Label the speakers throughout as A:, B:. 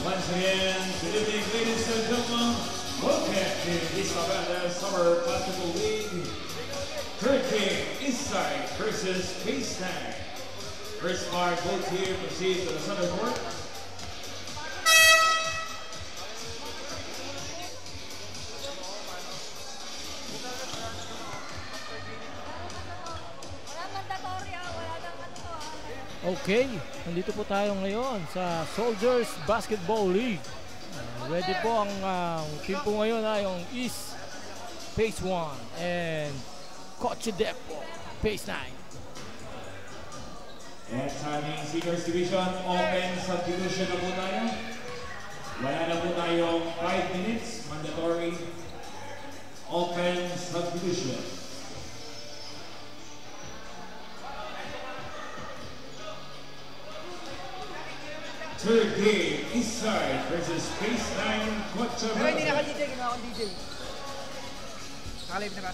A: Once again, good evening, ladies and gentlemen. Welcome to Isabela Summer Basketball League. Turkey Eastside versus Baseline. First mark, both teams proceed to the center court.
B: Okay, nandito po tayo ngayon sa Soldiers Basketball League. Ready po ang team po ngayon ay yung East Phase 1 and Coach Depo Phase 9.
A: And timing Seniors Division, open subdivision na po tayo. Wala na po tayong 5 minutes, mandatory open subdivision. Third game, Eastside versus Baseline Coach.
C: Pero hindi na ka-DJ, ginawa akong DJ. Nakalive na ba?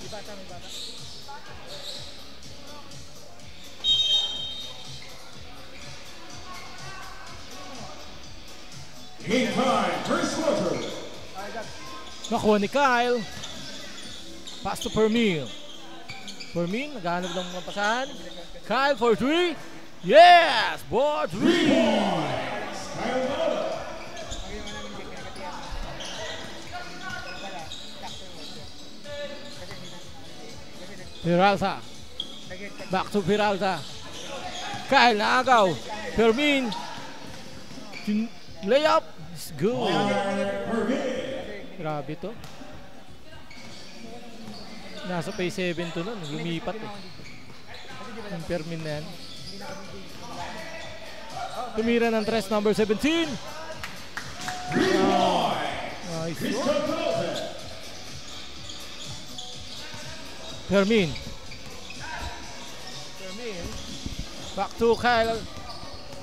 C: May bata, may bata.
A: Game time, first quarter.
B: Nakuha ni Kyle. Pass to Fermin. Fermin, naghahanap ng mga pasahan. Kyle for 3. Yes! Board 3! Peralta. Back to Peralta. Kyle naagaw. Fermin. Layup. It's good. Grabe to. Nasa phase 7 to nun. Lumipat eh. Yung Fermin na yan. Tumira ng tres, number 17. Nice. Fermin. Back to Kyle.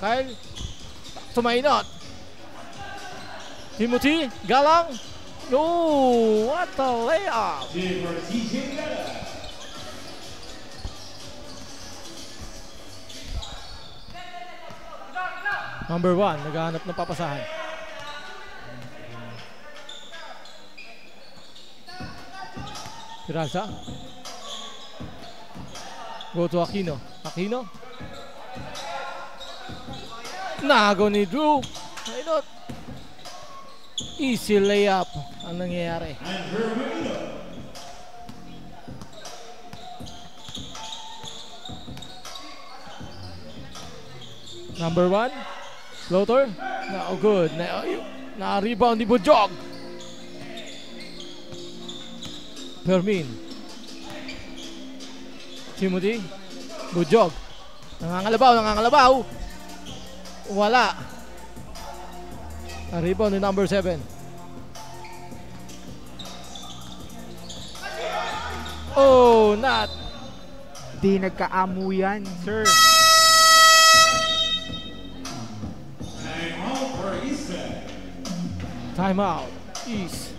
B: Kyle. Back to Maynot. Timothy. Galang. Oh, what a layup. Number 1, naghahanap ng papasahan. Peralta. Go to Aquino. Aquino. Nago ni Drew. Maynot. Easy layup ang nangyayari. Number 1. Floater. No good. Na-rebound ni Bujog. Fermin. Timothy. Bujog. Nangangalabaw. Wala. Na-rebound ni number 7. Oh, not.
C: Di nagkaamo yan, sir.
B: Timeout. East.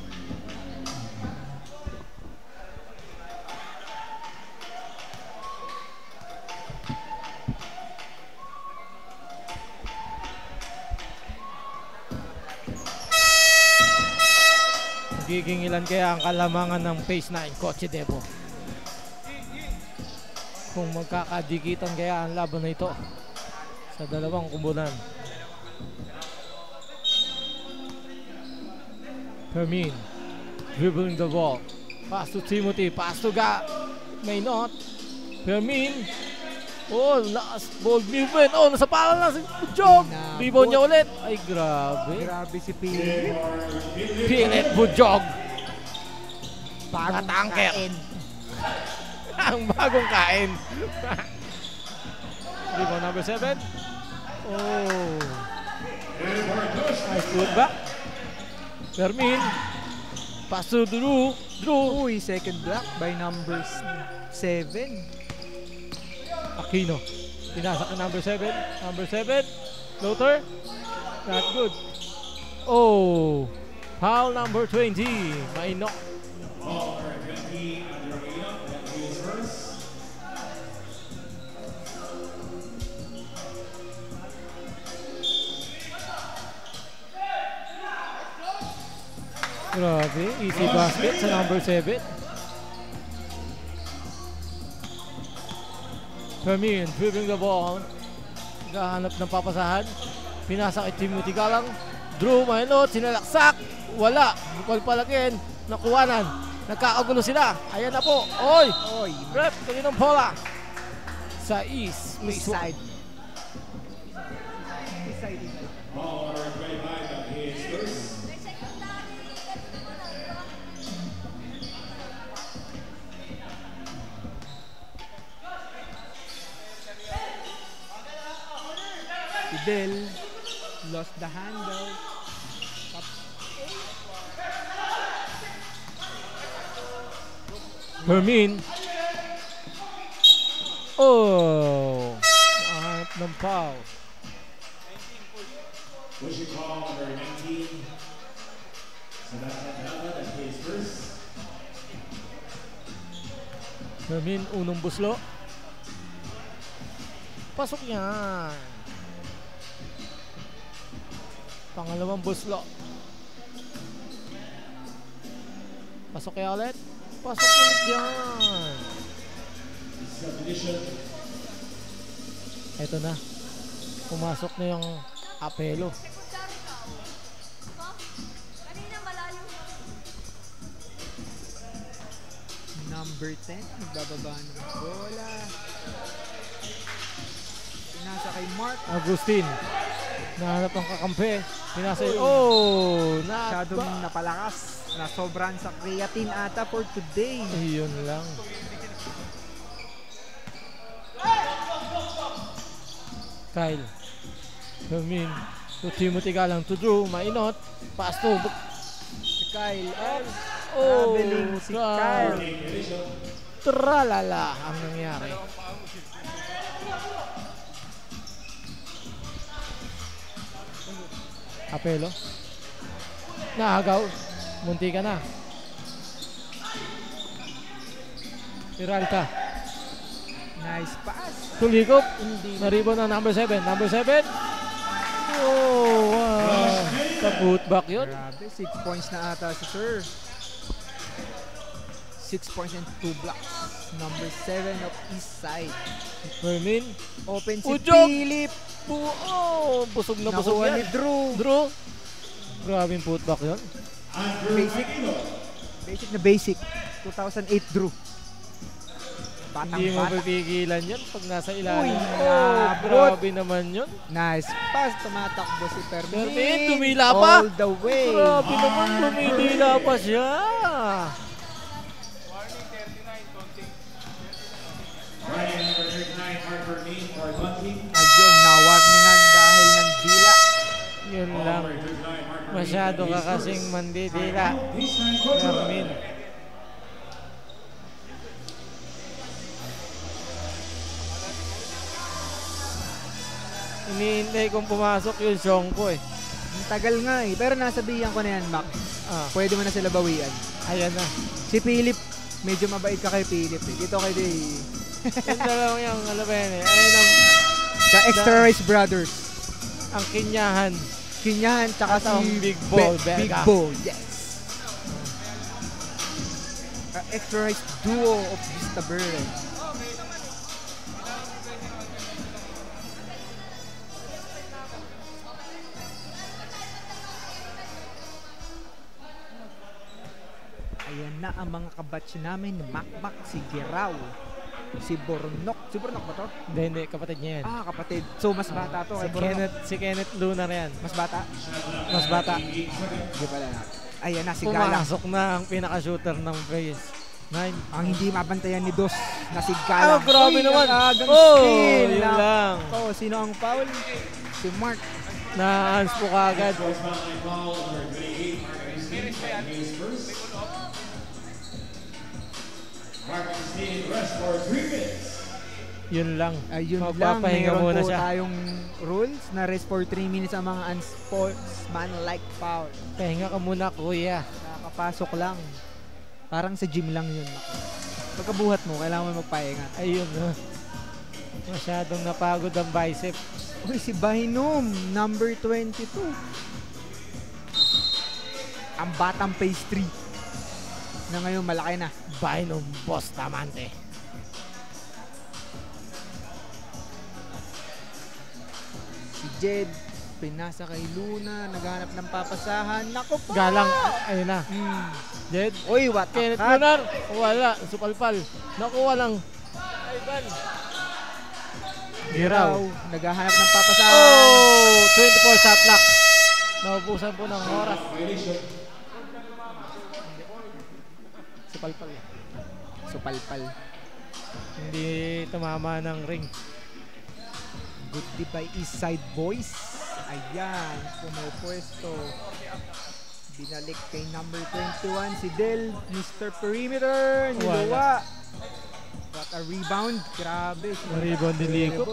B: Magiging ilan kaya ang kalamangan ng Phase 9, Coach Depo? Kung magkakadikitan kaya ang laban na ito sa dalawang kumbulan. Fermin, dribbling the ball. Pass to Timothy, pass to Maynot. Fermin. Oh, last ball movement. Oh, nasa pala na si Bujog. Rebound niya ulit. Ay, grabe.
C: Grabe si Philip.
B: Philip Bujog.
C: Bagong
B: Tatangker.
C: kain.
B: Ang bagong kain. Rebound number 7. Oh. Nice put back. Fermin. Pass to Drew.
C: Uy, second block by number 7.
B: Aquino. Pinasak na number 7. Number 7. Floater. Not good. Oh. Foul number 20. Maynot.
A: Foul number 20 under Maynot. That is first.
B: Grabe, easy basket sa number 7. Fermin dribbling the ball. Naghahanap ng papasahan. Pinasa kay Timothy Galang. Drew Maynot, sinalaksak. Wala. Bukol palagin. Nakuhanan. Nagkakagulo sila. Ayan na po. Oy!
C: Oy,
B: Rep, kaninong bola. Sa East.
C: east side. East side.
A: Ball number 25 of his first.
C: Fidel lost the handle.
B: Fermin. Oh! Nakahanap ng foul.
A: What you call number 19? So that's another of his first.
B: Fermin, unong buslo. Pasok yan. Pangalawang buslo. Pasok kaya ulit. Pasok ulit yan.
A: Subdivision.
B: Eto na. Pumasok na yung Apelo.
C: Number 10, nagbababa ng bola. Pinasa kay Mark.
B: Agustin. Nahanap ang kakampi. Pinasa yun. Oh!
C: Masyadong napalakas. Nasobran sa creatine ata for today.
B: Ayun lang. Kyle. Fermin. To Timothy Galang. To Drew. Mainot. Pass to.
C: Si Kyle.
B: Oh!
C: Traveling si Kyle.
B: Tralala ang nangyari. Apelo. Naagaw. Munti ka na. Peralta.
C: Nice pass.
B: Tulikop.
C: Hindi na.
B: Naribo na number 7. Number 7. Oh, wow. Sa putback yun.
C: Grabe, 6 points na ata si Sir. 6 points and 2 blocks. Number 7 of East Side.
B: Fermin.
C: Open si
B: Ujok.
C: Philip.
B: Oh, busog na busog
C: Nakuha ni
B: yan.
C: Drew.
B: Drew. Grabe yung putback yun.
C: Basic. Basic na basic. 2008 Drew.
B: Hindi mo
C: Batang-bata.
B: mapipigilan yun pag nasa ilalim.
C: Uy,
B: Oh,
C: nabot.
B: grabe naman yun.
C: Nice pass. Tumatakbo si Fermin.
B: Fermin, tumila pa.
C: All the way.
B: Grabe naman, tumidila pa siya.
A: Running number 39, Harper Mean for bunting.
C: Ayun, nawarningan dahil ng dila.
B: Yun
A: Ball
B: lang.
A: number 39, Harper Mean
B: Masyado
A: for
B: ka
A: his
B: kasing
A: first.
B: mandidila.
A: Baseline court.
B: Fermin. Iniintay kong pumasok yung Shongko eh.
C: Ang tagal nga eh. Pero nasabihan ko na yan, Mac.
B: Ah,
C: Pwede mo na sila bawian.
B: ayan na.
C: Si Philip, medyo mabait ka kay Philip eh. Dito kay Day.
B: Yung dalawang yung ano ba yan eh. Ayan ang,
C: The Extra Rice Brothers.
B: ang kinyahan.
C: Kinyahan, tsaka
B: At ang
C: si
B: Big Ball,
C: Big
B: Berga.
C: Ball, yes. Extra Rice duo of Vista Verde. Ayan na ang mga kabatch namin ni Macmac, si Giraw, si Bornok. Si Bornok ba to?
B: Hindi, kapatid niya yan.
C: Ah, kapatid. So, mas bata to.
B: Si
C: kay Bornok.
B: Kenneth Lunar yan.
C: Mas bata?
B: Mas bata.
C: Hindi pala. Ayan na, si Galang.
B: Pumasok na ang pinaka-shooter ng Reyes. 9.
C: Ang hindi mabantayan ni Dos na si Galang.
B: Oh, grabe
C: Uy,
B: naman.
C: ang agang
B: Oh,
C: skill.
B: yun lang.
C: Oh, sino ang foul? Si Mark.
B: Na-hands po kagad.
A: First foul line foul number 28, Marcus Mean for his first. Marcus Mean rest for 3 minutes.
B: Yun lang.
C: Ayun lang,
B: Magpapahinga
C: meron
B: muna
C: po
B: siya.
C: tayong rules na rest for 3 minutes ang mga unsportsmanlike foul.
B: Pahinga ka muna, kuya.
C: Nakakapasok lang. Parang sa gym lang yun. Pagkabuhat mo, kailangan mo magpahinga.
B: Ayun na. Masyadong napagod ang bicep.
C: Uy, si Bahinom, number 22. ang batang pastry na ngayon malaki na.
B: Bynum Bustamante.
C: Si Jed, pinasa kay Luna, naghanap ng papasahan. Naku po!
B: Galang, ayun na. Jed,
C: Uy, what a
B: Kenneth
C: cut.
B: Lunar, wala, supalpal. Nakuha lang. Ivan. Giraw.
C: Naghahanap ng papasahan.
B: Oh, 24 shot clock. Naubusan po ng oras. Supalpal.
C: Supalpal.
B: Hindi tumama ng ring.
C: Good D by Eastside Boys. Ayan, pumupwesto. Binalik kay number 21 si Del, Mr. Perimeter, niluwa. Got a rebound, grabe.
B: Na-rebound din Lico.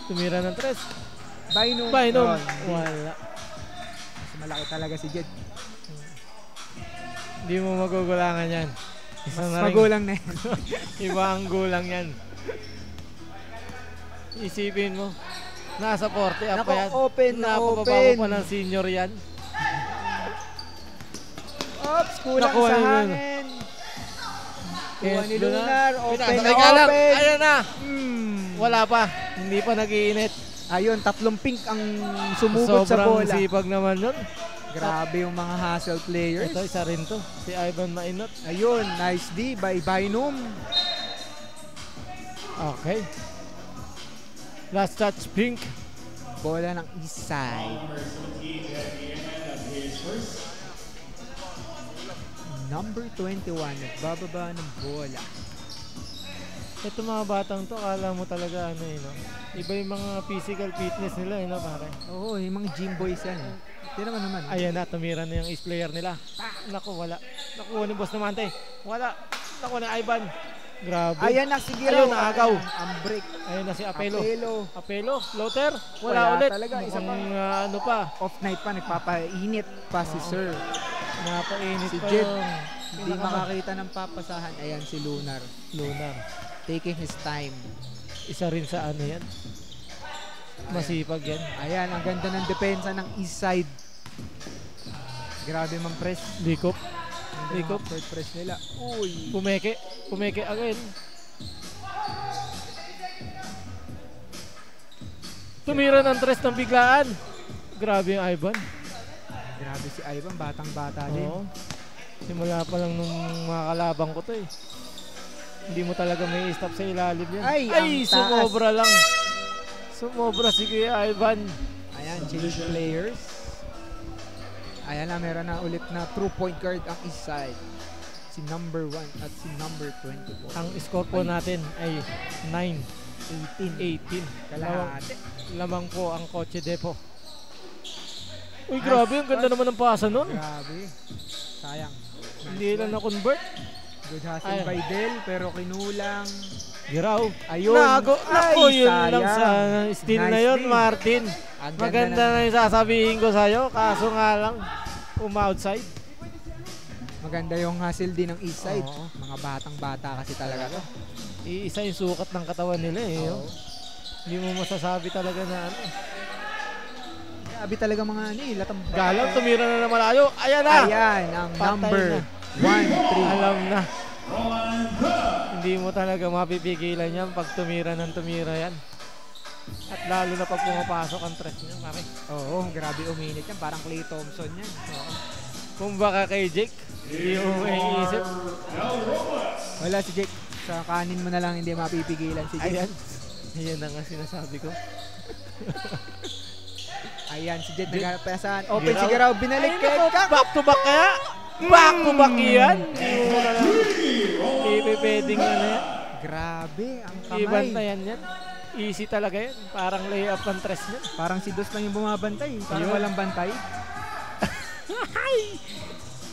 B: Tumira ng 3.
C: Bynum.
B: Bynum.
C: Hindi.
B: Wala.
C: Mas malaki talaga si Jed.
B: Hindi mo magugulangan yan. Isang na ring.
C: Magulang na yan.
B: Iba ang gulang yan. Isipin mo. Nasa 40 up
C: Nako,
B: pa yan.
C: open na
B: Napababa
C: open.
B: mo pa ng senior yan.
C: Ops, kulang
B: Nakuha
C: sa
B: ni Lunar.
C: hangin. Kuha ni
B: Lunar.
C: Lunar. Open na
B: Pinasabay ka lang.
C: open.
B: Ayan na.
C: Hmm.
B: Wala pa. Hindi pa nag-iinit.
C: Ayun, 3 pink ang sumugod sa
B: Sobrang
C: bola.
B: sipag naman nun.
C: Grabe yung mga hustle players.
B: Ito, isa rin to. Si Ivan Mainot.
C: Ayun, nice D by Bynum.
B: Okay. Last touch, pink.
C: Bola ng east side. Number 21, nagbababa ng bola.
B: Ito mga batang to, kala mo talaga ano eh, no? Iba yung mga physical fitness nila eh, no, pare?
C: Oo, yung mga gym boys yan. Tira mo naman.
B: Ayan na, tumira na yung ace player nila. Naku, wala. Nakuha ni Bustamante. Wala. Nakuha ni Ivan. Grabe.
C: Ayan na, sige
B: Ayun,
C: raw.
B: naagaw.
C: Ang break.
B: Ayun na si Apelo.
C: Apelo.
B: Apelo, floater. Wala
C: Wala
B: ulit.
C: talaga, isa
B: Mukhang,
C: pa.
B: ano pa.
C: Off night pa, nagpapainit pa si Sir.
B: Napainit
C: Si
B: pa
C: Jed.
B: yung
C: Hindi makakita ng papasahan. Ayan si Lunar.
B: Lunar.
C: Taking his time.
B: Isa rin sa ano yan. Masipag yan.
C: Ayan, ang ganda ng depensa ng east side. Grabe mang press.
B: Likop.
C: Ang
B: Likop.
C: third press nila. Uy.
B: Pumeke. Pumeke again. Tumira ng 3 ng biglaan. Grabe yung Ivan.
C: Grabe si Ivan, batang-bata din.
B: Oo. Simula pa lang nung mga kalabang ko to eh. Hindi mo talaga may stop sa ilalim yan.
C: Ay, ang taas.
B: Sumobra lang. Sumobra si Kuya Ivan.
C: Ayan, change players. Ayan na, meron na ulit na true point guard ang east side. Si number 1 at si number 24.
B: Ang score po natin ay
C: 18.
B: 9-18.
C: Kalahati.
B: Lamang po ang Coche Depo. Uy, grabe. Ang ganda naman ng pasa nun.
C: Grabe. Sayang.
B: Hindi lang na-convert.
C: Good hustle
B: Ay.
C: by Del, pero kinulang.
B: Giraw.
C: Ayun.
B: Nago. Naku,
C: Ay,
B: yun
C: sayang.
B: lang sa steal na
C: Nice
B: yun,
C: steal.
B: Martin.
C: Ang
B: Maganda
C: ganda
B: na yung sasabihin ko sa'yo. Kaso nga lang, outside.
C: Maganda yung hustle din ng east side.
B: Oo.
C: Mga batang-bata kasi talaga to.
B: Iisa yung sukat ng katawan nila eh.
C: Oo.
B: Hindi mo masasabi talaga na ano.
C: Grabe talaga mga ano eh, latang
B: Galang, tumira na malayo. Ayan na!
C: Ayan, ang
B: Patay
C: number
B: na.
C: 1-3.
B: Alam na. Hindi mo talaga mapipigilan yan pag tumira ng tumira yan. At lalo na pag pumapasok ang tres niya, pare.
C: Oo, grabe uminit yan. Parang Klay Thompson yan.
B: Kung baka kay Jake, hindi mo may isip.
C: Wala si Jake. Sa kanin mo na lang hindi mapipigilan si Jake.
B: Ayan. Ayan na nga sinasabi ko.
C: Ayan, si Jake
B: Jake.
C: nagpasahan. Open
B: Giraw.
C: si Giraw. Binalik
B: Ay,
C: kay
B: naku,
C: Kak.
B: back to back kaya? Back to back yan? Hindi mo na lang. Ipipeding na yan.
C: Grabe, ang
B: Iban na
C: kamay.
B: yan. Easy talaga yan. Parang layup ng tres yan.
C: Parang si Dos lang yung bumabantay. Parang
B: Yun.
C: walang bantay.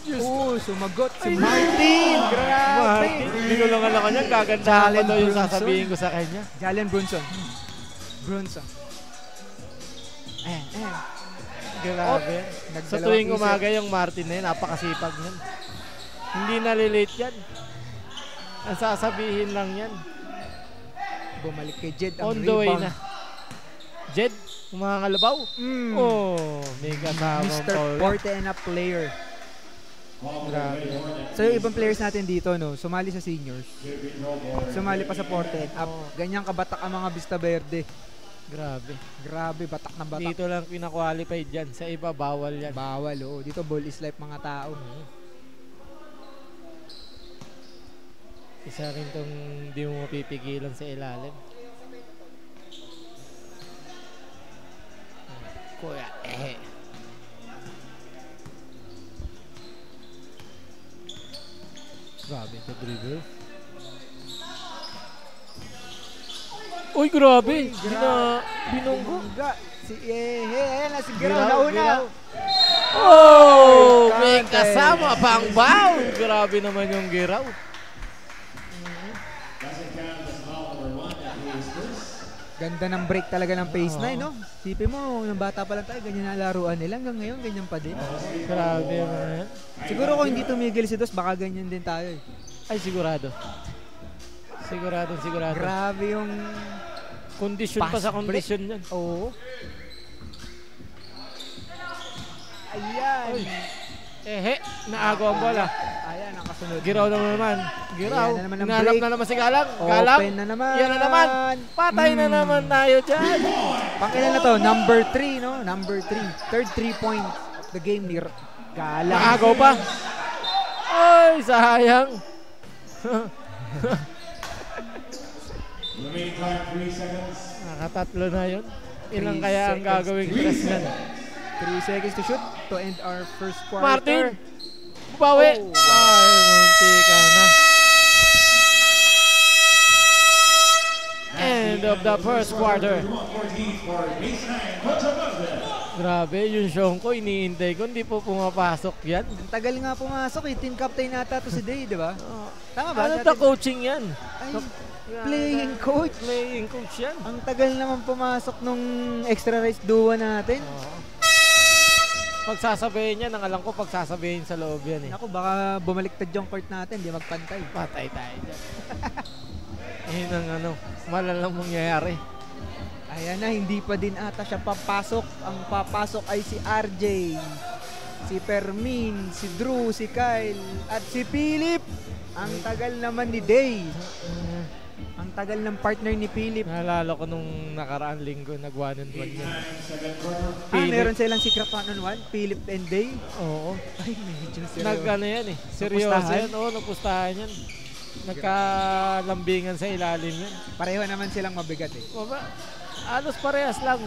B: Diyos
C: Sumagot si
B: Ay,
C: Martin. Grabe.
B: Martin, hindi ko lang alam kanya. Gaganda pa
C: Jalen
B: daw yung
C: Brunson.
B: sasabihin ko sa kanya.
C: Jalen Brunson. Ayan, ayan.
B: Grabe. Sa
C: Nagdalawang
B: tuwing
C: isip.
B: umaga yung Martin na yun, napakasipag niyan. Hindi nalilate yan. Ang sasabihin lang yan.
C: Bumalik kay Jed ang
B: On the way
C: rebound.
B: na. Jed, mga ngalabaw.
C: Mm.
B: Oh, may kasamang
C: Mr.
B: foul.
C: 40 and a player.
B: Grabe.
C: So yung ibang players natin dito, no, sumali sa seniors. Sumali pa sa 410 up. Ganyang kabatak ang mga Vista Verde.
B: Grabe.
C: Grabe, batak na batak.
B: Dito lang pina-qualified yan. Sa iba, bawal yan.
C: Bawal, oh. Dito ball is life mga tao.
B: Isa rin tong di mo mapipigilan sa ilalim. Kuya, Grabe ito dribble. Uy, grabe. Binunggo.
C: Si ayan na si Giraw nauna.
B: Oh, may kasama pang bound. Grabe naman yung Giraw.
C: Ganda ng break talaga ng pace 9, no? Sipin mo, nung bata pa lang tayo, ganyan na laruan nila. Hanggang ngayon, ganyan pa din.
B: Grabe man.
C: Siguro kung hindi tumigil si Dos, baka ganyan din tayo.
B: Ay, sigurado. Sigurado.
C: Grabe yung
B: Kondisyon pa sa kondisyon yan.
C: Oo. Ayan.
B: Naagaw ang bola.
C: Ayan, nakasunod.
B: Giraw naman. Giraw.
C: Ayan na naman ang
B: Hinalap
C: break.
B: na naman si Galang. Galang.
C: Open na naman.
B: Yan na naman. Patay na naman tayo dyan.
C: Pangkilan na to, number 3, no? Number 3. Third 3-point of the game ni Galang.
B: Naagaw pa. Ay, sayang.
A: Remaining time 3 seconds.
B: Nakatatlo na yun. Ilang
C: 3
B: kaya ang
C: seconds.
B: gagawing press yan?
C: 3 seconds to shoot to end our first quarter.
B: Martin! Bawi!
C: Oh.
B: Ay, munti ka na. End of the first quarter.
A: 114 for baseline. Cochabamba.
B: Grabe, yung Shonko, iniintay ko, hindi po pumapasok yan.
C: Ang tagal nga pumasok eh. Team captain nata to si Day, di ba? Tama ba?
B: Ano ta coaching yan?
C: Ay, playing coach.
B: Playing coach yan.
C: Ang tagal naman pumasok nung extra race duo natin.
B: Pagsasabihin yan, ang alam ko pagsasabihin sa loob yan eh.
C: Ako, baka bumaliktad yung court natin, di magpantay.
B: Patay tayo dyan. Yun ang malalang mangyayari.
C: Ayan na, hindi pa din ata siya papasok. Ang papasok ay si RJ, si Fermin, si Drew, si Kyle, at si Philip. Ang tagal naman ni Day. Ang tagal ng partner ni Philip.
B: Naalala ko nung nakaraang linggo, nag-1-on-1 yan.
C: Meron silang secret one-on-one, Philip and Day.
B: Oo.
C: Ay, medyo seryoso.
B: Nag-ano yan eh. Seryoso
C: Napustahan?
B: yan. Oo, napustahan yan. Nagkalambingan sa ilalim yan.
C: Pareho naman silang mabigat eh.
B: Baba, alos parehas lang.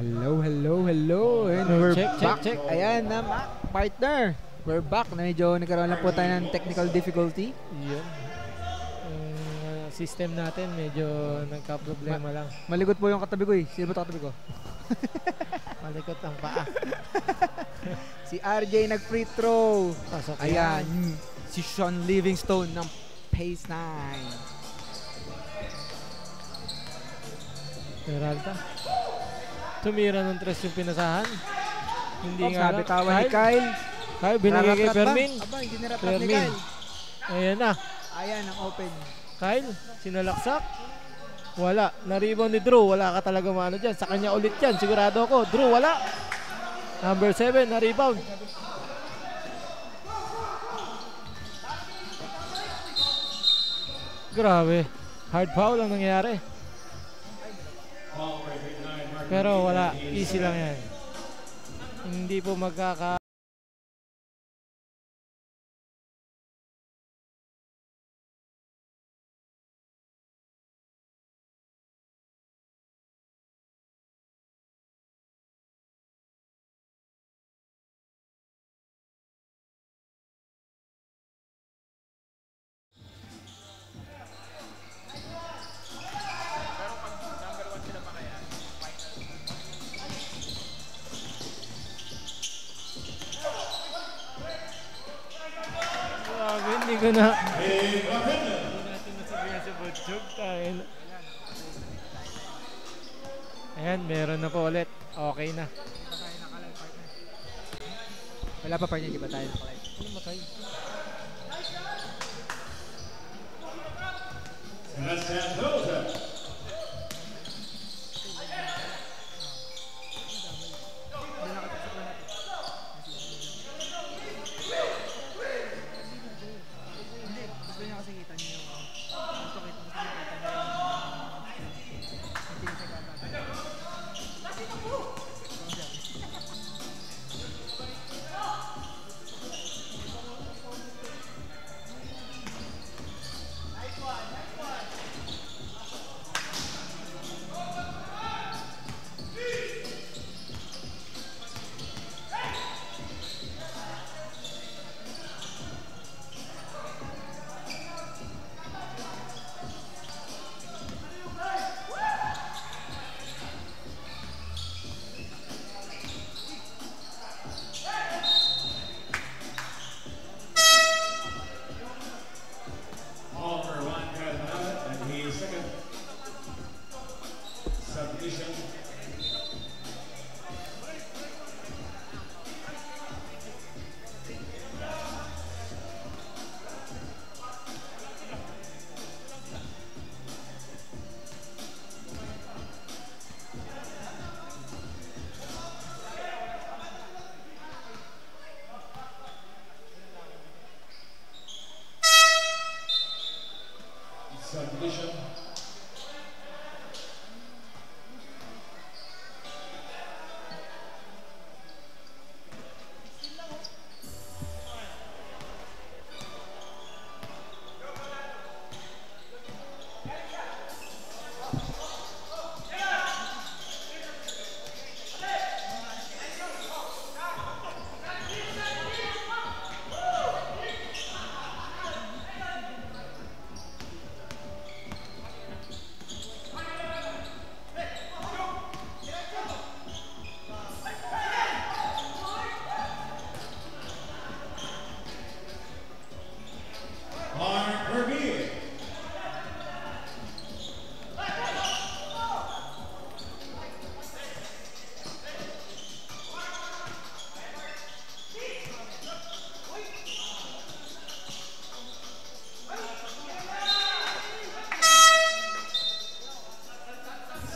C: Hello. And we're
B: Check.
C: Ayan na, partner. We're back. Medyo nagkaroon lang po tayo ng technical difficulty.
B: Yun. System natin medyo nagka-problema lang.
C: Malikot po yung katabi ko eh. Sino ba katabi ko?
B: Malikot ang paa.
C: Si RJ nag-free throw.
B: Pasok
C: Ayan.
B: yan.
C: Si Sean Livingstone ng Pace 9.
B: Peralta. Tumira ng 3 yung pinasahan. Hindi nga
C: Sabi
B: lang.
C: tawa ni Kyle.
B: Kyle, binigay kay
C: Rarat-rat ba?
B: Fermin.
C: Aba, hindi naratrap ni
B: Fermin.
C: Kyle.
B: Ayan na.
C: Ayan ang open.
B: Kyle, sinalaksak. Wala. Na-rebound ni Drew. Wala ka talaga maano dyan. Sa kanya ulit yan. Sigurado ako. Drew, wala. Number 7, na-rebound. Grabe. Hard foul ang nangyari. Pero wala, easy lang yan. Hindi po magkaka... Hindi ko na. Hindi natin nasabihan sa Butchog. Ayan, meron na po ulit. Okay na.
C: Wala pa partner, di ba tayo nakalive?
B: Ano matay?
A: Santosa.
C: Gusto niya kasi kita niyo yung gusto kita niyo yung Submission.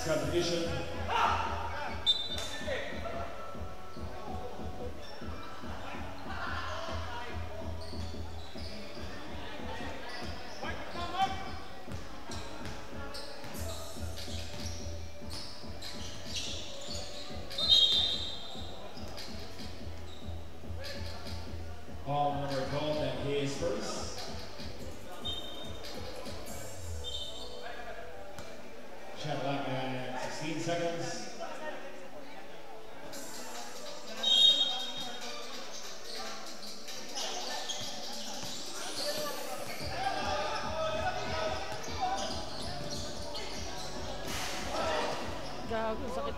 C: Submission. Ball number 12, and he is first. Shot clock at 16 seconds.
B: Gago, sakit.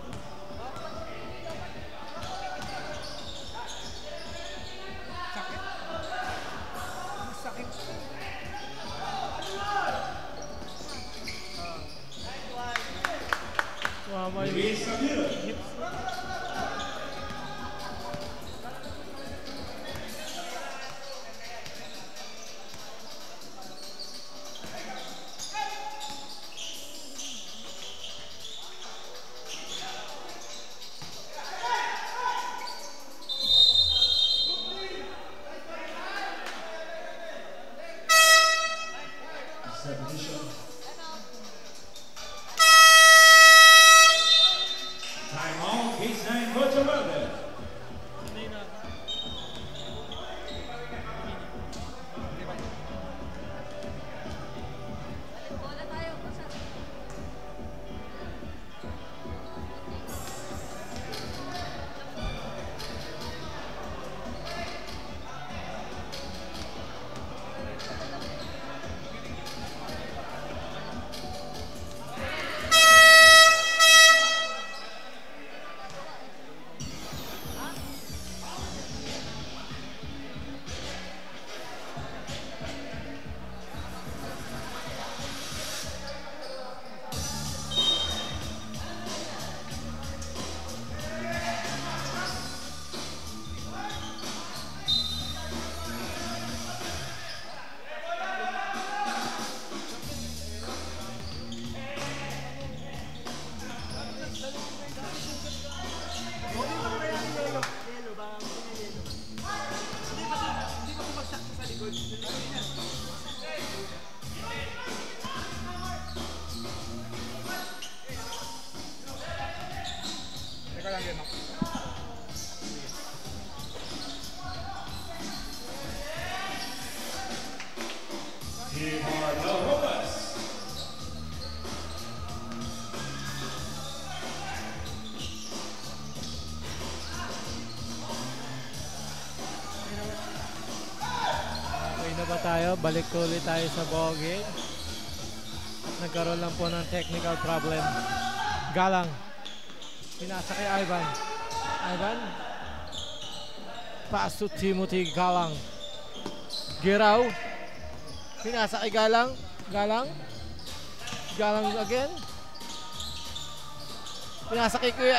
C: sakit.
B: Mama yung
A: Release of you.
B: hips.
A: Submission.
C: Teka lang yun.
A: Team Arnaldas.
B: Okay na ba tayo? Balik ko ulit tayo sa ball game. At nagkaroon lang po ng technical problem. Galang. Pinasa kay Ivan. Ivan. Pass to Timothy Galang. Giraw. Pinasa kay Galang. Galang. Galang again. Pinasa kay Kuya.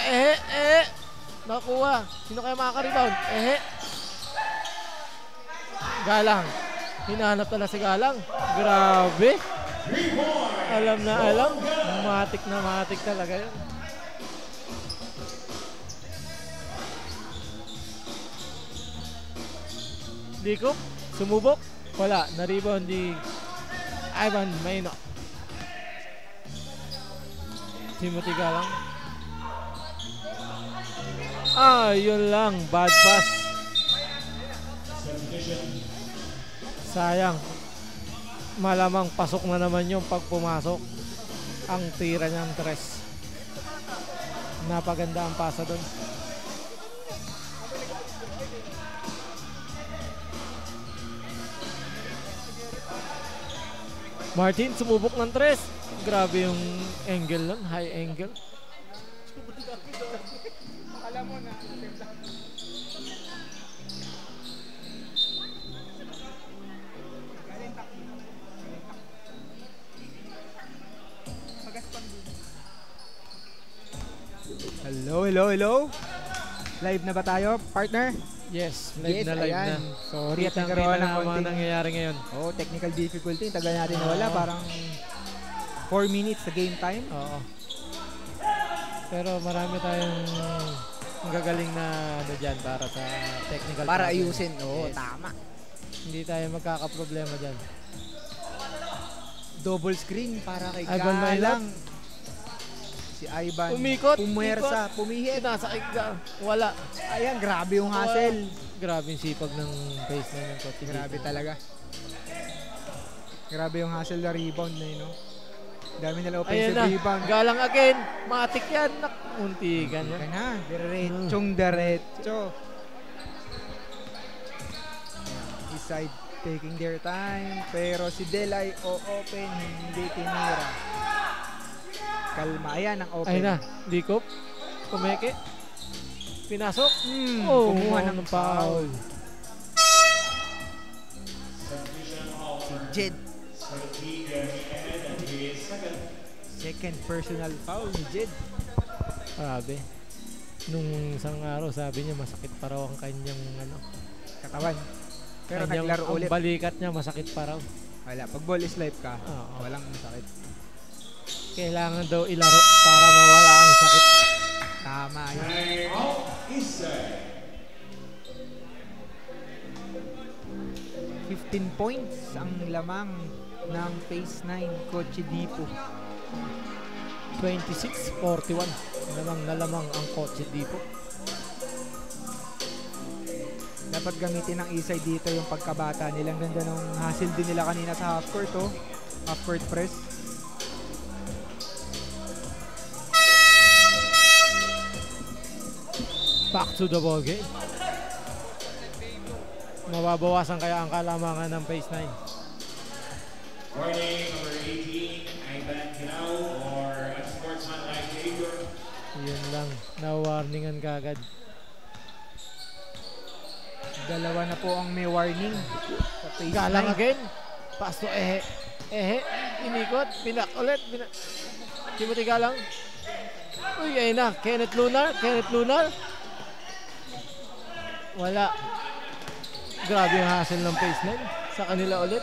B: Nakuha. Sino kaya makaka-rebound? Galang. Hinahanap pala si Galang. Grabe. Alam na alam. Matik na matik talaga yun. Likop. Sumubok. Wala. Na-rebound di Ivan Mayno. Timothy Galang. Yun lang. Bad pass. Sayang. Malamang pasok na naman yung pag pumasok. Ang tira niyang tres. Napaganda ang pasa doon. Martin sumubok ng tres. Grabe yung angle lang. High angle.
C: Akala mo na. Hello. Live na ba tayo, partner?
B: Yes, live na live
C: ayan.
B: na.
C: Sorry at
B: Kitang-kita
C: nagkaroon ng
B: na mga
C: konting
B: nangyayari ngayon.
C: technical difficulty. Tagal natin nawala. Parang 4 minutes sa game time.
B: Oo. Pero marami tayong gagaling na dyan para sa technical
C: Para
B: problem.
C: ayusin. Oo,
B: Yes.
C: tama.
B: Hindi tayo magkakaproblema dyan.
C: Double screen para kay
B: Ivan
C: Galang. Si Ivan.
B: Umikot.
C: Pumuwersa. Pumihit.
B: Pinasakit ka. Wala.
C: Ayan, grabe yung hassle.
B: Grabe yung sipag ng face na ng coach.
C: Grabe talaga. Grabe yung hassle na rebound na yun, no? Dami nila
B: Ayan
C: offensive
B: na.
C: rebound.
B: Galang again. Matik yan. Muntikan
C: Kaya
B: yan.
C: na, diretso. Eastside taking their time. Pero si Delay open, hindi tinira. Kalma. Ayan ang open.
B: Ayun na. Likop. Kumeke. Pinasok.
C: Kumuha ng
B: foul.
C: Si Jed. Second personal foul ni Jed.
B: Grabe. Nung isang araw sabi niya masakit pa raw ang kanyang
C: Katawan. Pero
B: kanyang,
C: naglaro
B: ang
C: ulit.
B: balikat niya masakit pa raw.
C: Wala. Pag ball is life ka,
B: Oo.
C: walang sakit.
B: Kailangan daw ilaro para mawala ang sakit.
C: Tama yun.
A: Time out Eastside.
C: 15 points ang lamang ng Phase 9 Coach Dipo.
B: 26-41. Lamang na lamang ang Coach Dipo.
C: Dapat gamitin ng Eastside dito yung pagkabata nilang ganda ng hassle din nila kanina sa half court, oh. Half court press.
B: Back to the ball game. Mababawasan kaya ang kalamangan ng Phase 9.
A: Warning number 18, Ivan Kinao or unsportsmanlike behavior.
B: Yun lang. Na-warningan kagad.
C: Dalawa na po ang may warning sa Phase
B: Galang
C: 9.
B: again. Pass to Ehe. Ehe. Inikot. Pinak ulit. Timothy Galang. Uy, ayun na. Kenneth Lunar. Wala. Grabe yung hassle ng Phase 9. Sa kanila ulit.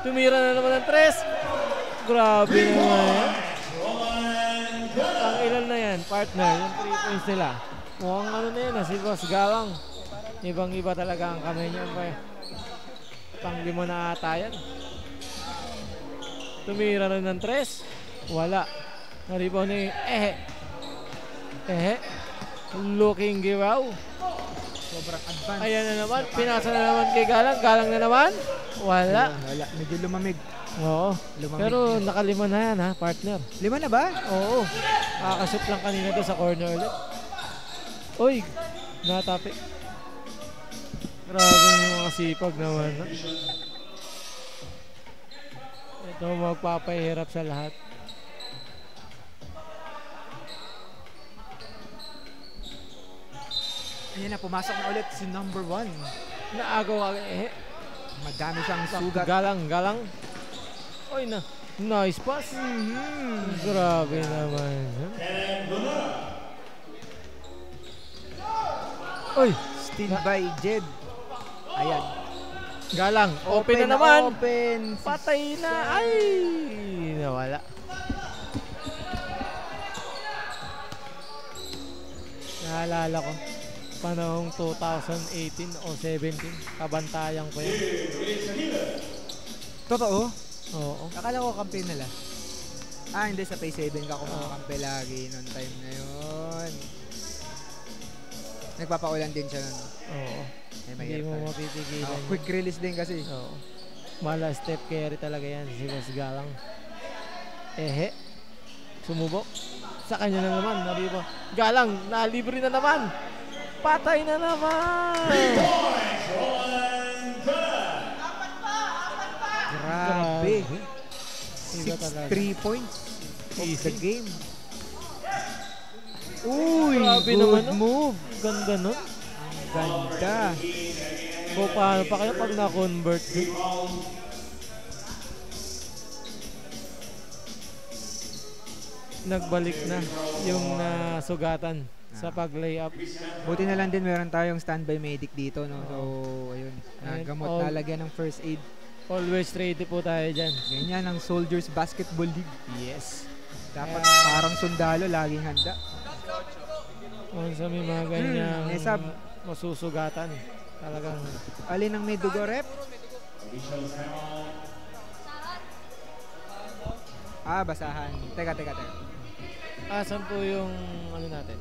B: Tumira na naman ng tres. Grabe naman yan. Ang ilan na yan, partner. Yung 3 points nila. Mukhang ano na yan, si Boss Galang. Ibang-iba talaga ang kamay niya. Pang-lima na ata yan. Tumira rin ng 3. Wala. Naribaw ni looking giraw.
C: Sobrang advanced.
B: Ayan na naman. Pinasa na naman kay Galang. Galang na naman. Wala.
C: Ayun, wala. Medyo lumamig.
B: Oo.
C: Lumamig.
B: Pero nakalima na yan ha, partner.
C: 5 na ba?
B: Oo. Kakashoot lang kanina doon sa corner ulit. Uy. Natapi. Grabe yung mga sipag naman. Ha? Ito magpapahirap sa lahat.
C: Ayan na, pumasok na ulit si number 1.
B: Naagaw
C: Madami siyang sugat.
B: Galang. Oy na. Nice pass. Grabe naman. Oy.
C: Steal by Jed. Ayan.
B: Galang. Open na naman.
C: Open.
B: Patay na. Ay. Nawala. Naalala ko. Panahong 2018 o 17. Kabantayan ko yan.
C: Totoo?
B: Oo.
C: Akala ko kampi nila. Hindi, sa Pay 7 ka kumakampi lagi noong time na yun. Nagpapaulan din siya nun.
B: Oo. Hindi
C: Mahirap
B: mo
C: tayo.
B: mapipigilan.
C: Quick release din kasi.
B: Oo. Mala step carry talaga yan si Boss Galang. Sumubok. Sa kanya na naman. Nariba. Galang. Nalibre na naman. Patay na naman.
C: Grabe.
B: Iba talaga.
C: 3 points.
B: Easy.
C: Sa game. Uy,
B: Grabe
C: good
B: naman, no?
C: move.
B: Ganda nun.
C: Ang ganda.
B: O paano pa kayo pag na-convert? Nagbalik na yung nasugatan sa pag-layup.
C: Buti na lang din meron tayong standby medic dito, no? So, ayun.
B: Ayun,
C: Nagamot,
B: all-
C: nalagyan ng first aid.
B: Always ready po tayo dyan.
C: Ganyan ang Soldiers Basketball League.
B: Yes.
C: Dapat
B: Kaya-
C: parang sundalo, laging handa.
B: Kung sa may mga ganyang
C: Esab.
B: masusugatan. Talagang
C: Alin ang may dugo, rep? Basahan. Teka.
B: asan po yung ano natin?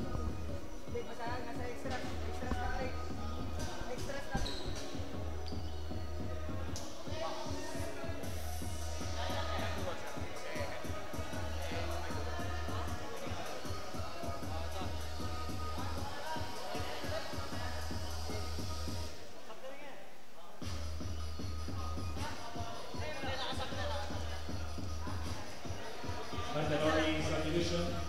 A: Mandalorian subdivision.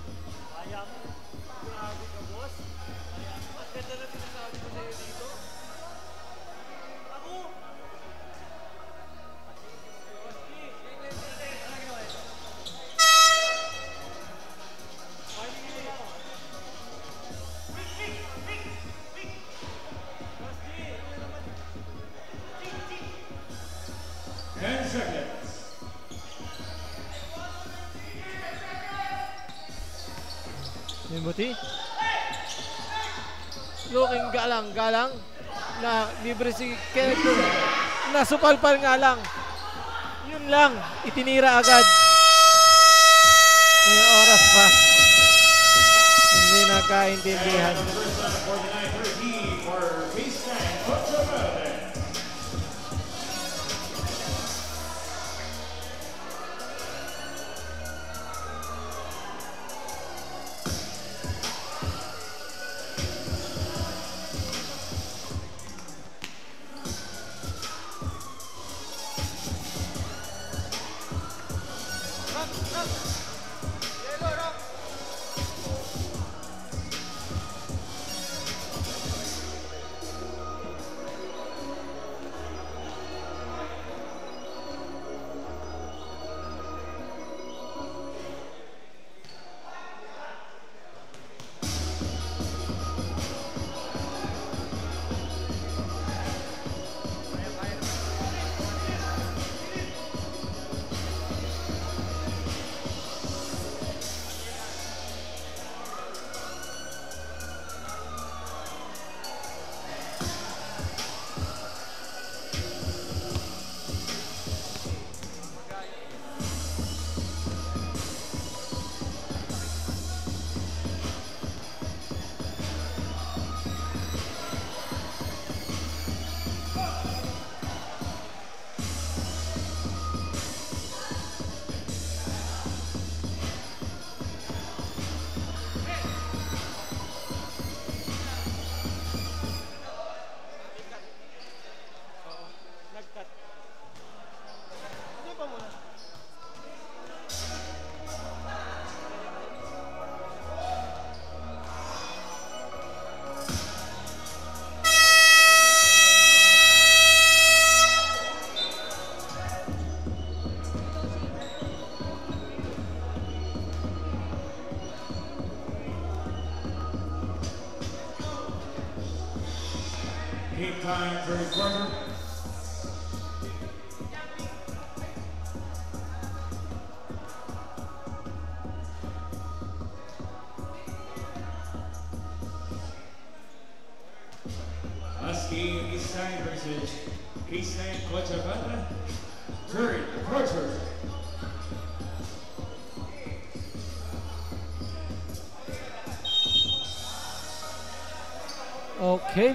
A: Seconds.
B: Nimuti. Looking galang. Na libre si Kenneth. Nasupalpal nga lang. Yun lang. Itinira agad. May oras pa. Hindi nagkaintindihan.
A: First on 49-13 for baseline controversy. time, third quarter. Husky Eastside versus Eastside Cochabamba. Third quarter.
B: Okay.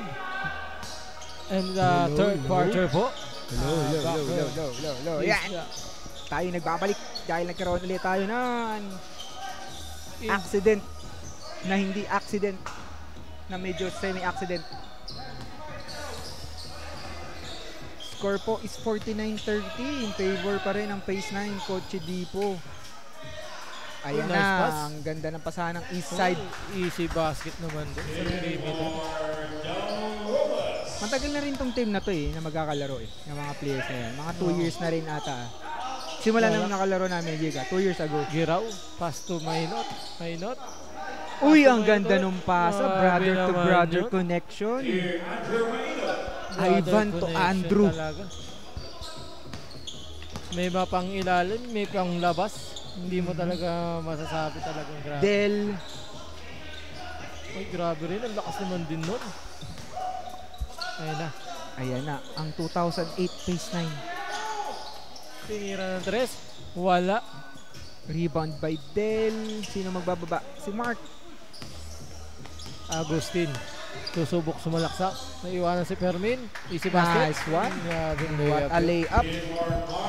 B: And third quarter po.
C: Hello. Yan. Tayo nagbabalik dahil nagkaroon ulit tayo ng accident na hindi accident, na medyo semi-accident. Score po is 49-30 in favor pa rin ng Phase 9, Coach Dipo. Ayan
B: nice
C: na,
B: pass.
C: ang ganda ng pasahan ng east side.
B: Easy basket naman doon sa perimeter.
C: Matagal na rin tong team na to na magkakalaro ng mga players na yan. Mga 2 years na rin ata. Simula nang nakalaro namin, Giga, 2 years ago.
B: Giraw, pass to Maynot.
C: Uy, ang ganda nung pasa, brother to
B: naman
C: brother
B: yun.
C: connection.
B: Brother
C: Ivan to
B: connection
C: Andrew.
B: talaga. May mapang ilalim, may pang labas. Hindi mo talaga masasabi talagang grabe.
C: Del,
B: Ay, grabe rin. Ang lakas naman din nun. Ayun na.
C: ayan na, ang 2008 Phase 9.
B: Tinira ng tres. Wala.
C: Rebound by Del. Sino magbababa? Si Mark.
B: Agustin. Susubok sumalaksak. Naiwanan si Fermin. Easy basket.
C: Nice one.
B: Grabe
C: What a layup.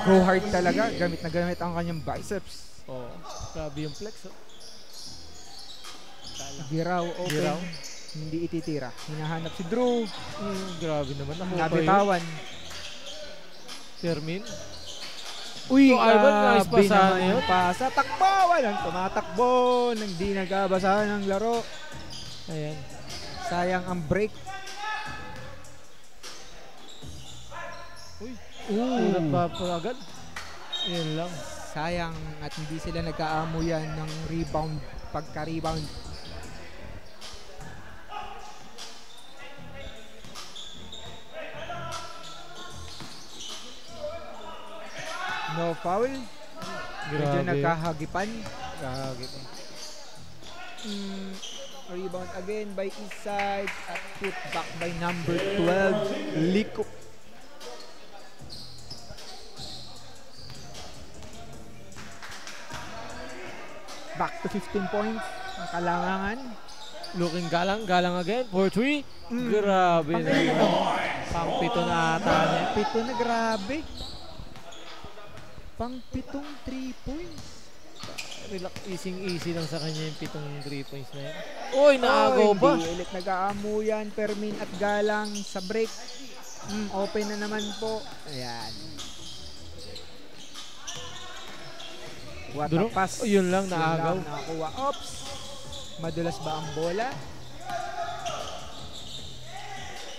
C: Go hard talaga. Gamit na gamit ang kanyang biceps.
B: Oh, grabe yung flex. Oh.
C: Giraw open.
B: Giraw.
C: Hindi ititira. Hinahanap si Drew.
B: Grabe naman. Ako pa yun.
C: Nabitawan.
B: Fermin.
C: Uy,
B: So, Ivan, nice
C: grabe
B: pasahan
C: naman
B: yun.
C: yung pasa. Takbo! Walang tumatakbo. Hindi nagkabasahan ng laro.
B: Ayan.
C: Sayang ang break.
B: Uy.
C: Ooh.
B: Ulat pa po agad. Yun lang.
C: Sayang at hindi sila nagkaamuyan ng rebound. Pagka-rebound. No foul. Medyo
B: Grabe.
C: nagkahagipan.
B: Grabe.
C: Rebound again by Eastside at put back by number 12, Liko. Back to 15 points. Ang kalangan.
B: Looking galang. Galang again. 4-3. Grabe na. Pang-pito na ata niya.
C: Pito na, grabe. Pang pitong 3 points.
B: Relax, easy lang sa kanya yung pitong 3 points na yan. Uy, naagaw pa.
C: Hindi ulit nag-aamuyan. Fermin at Galang sa break. Open na naman po. Ayan. What a
B: Duro.
C: pass.
B: Yun lang,
C: Yun
B: naagaw.
C: lang, nakakuha. Ops. Madulas ba ang bola?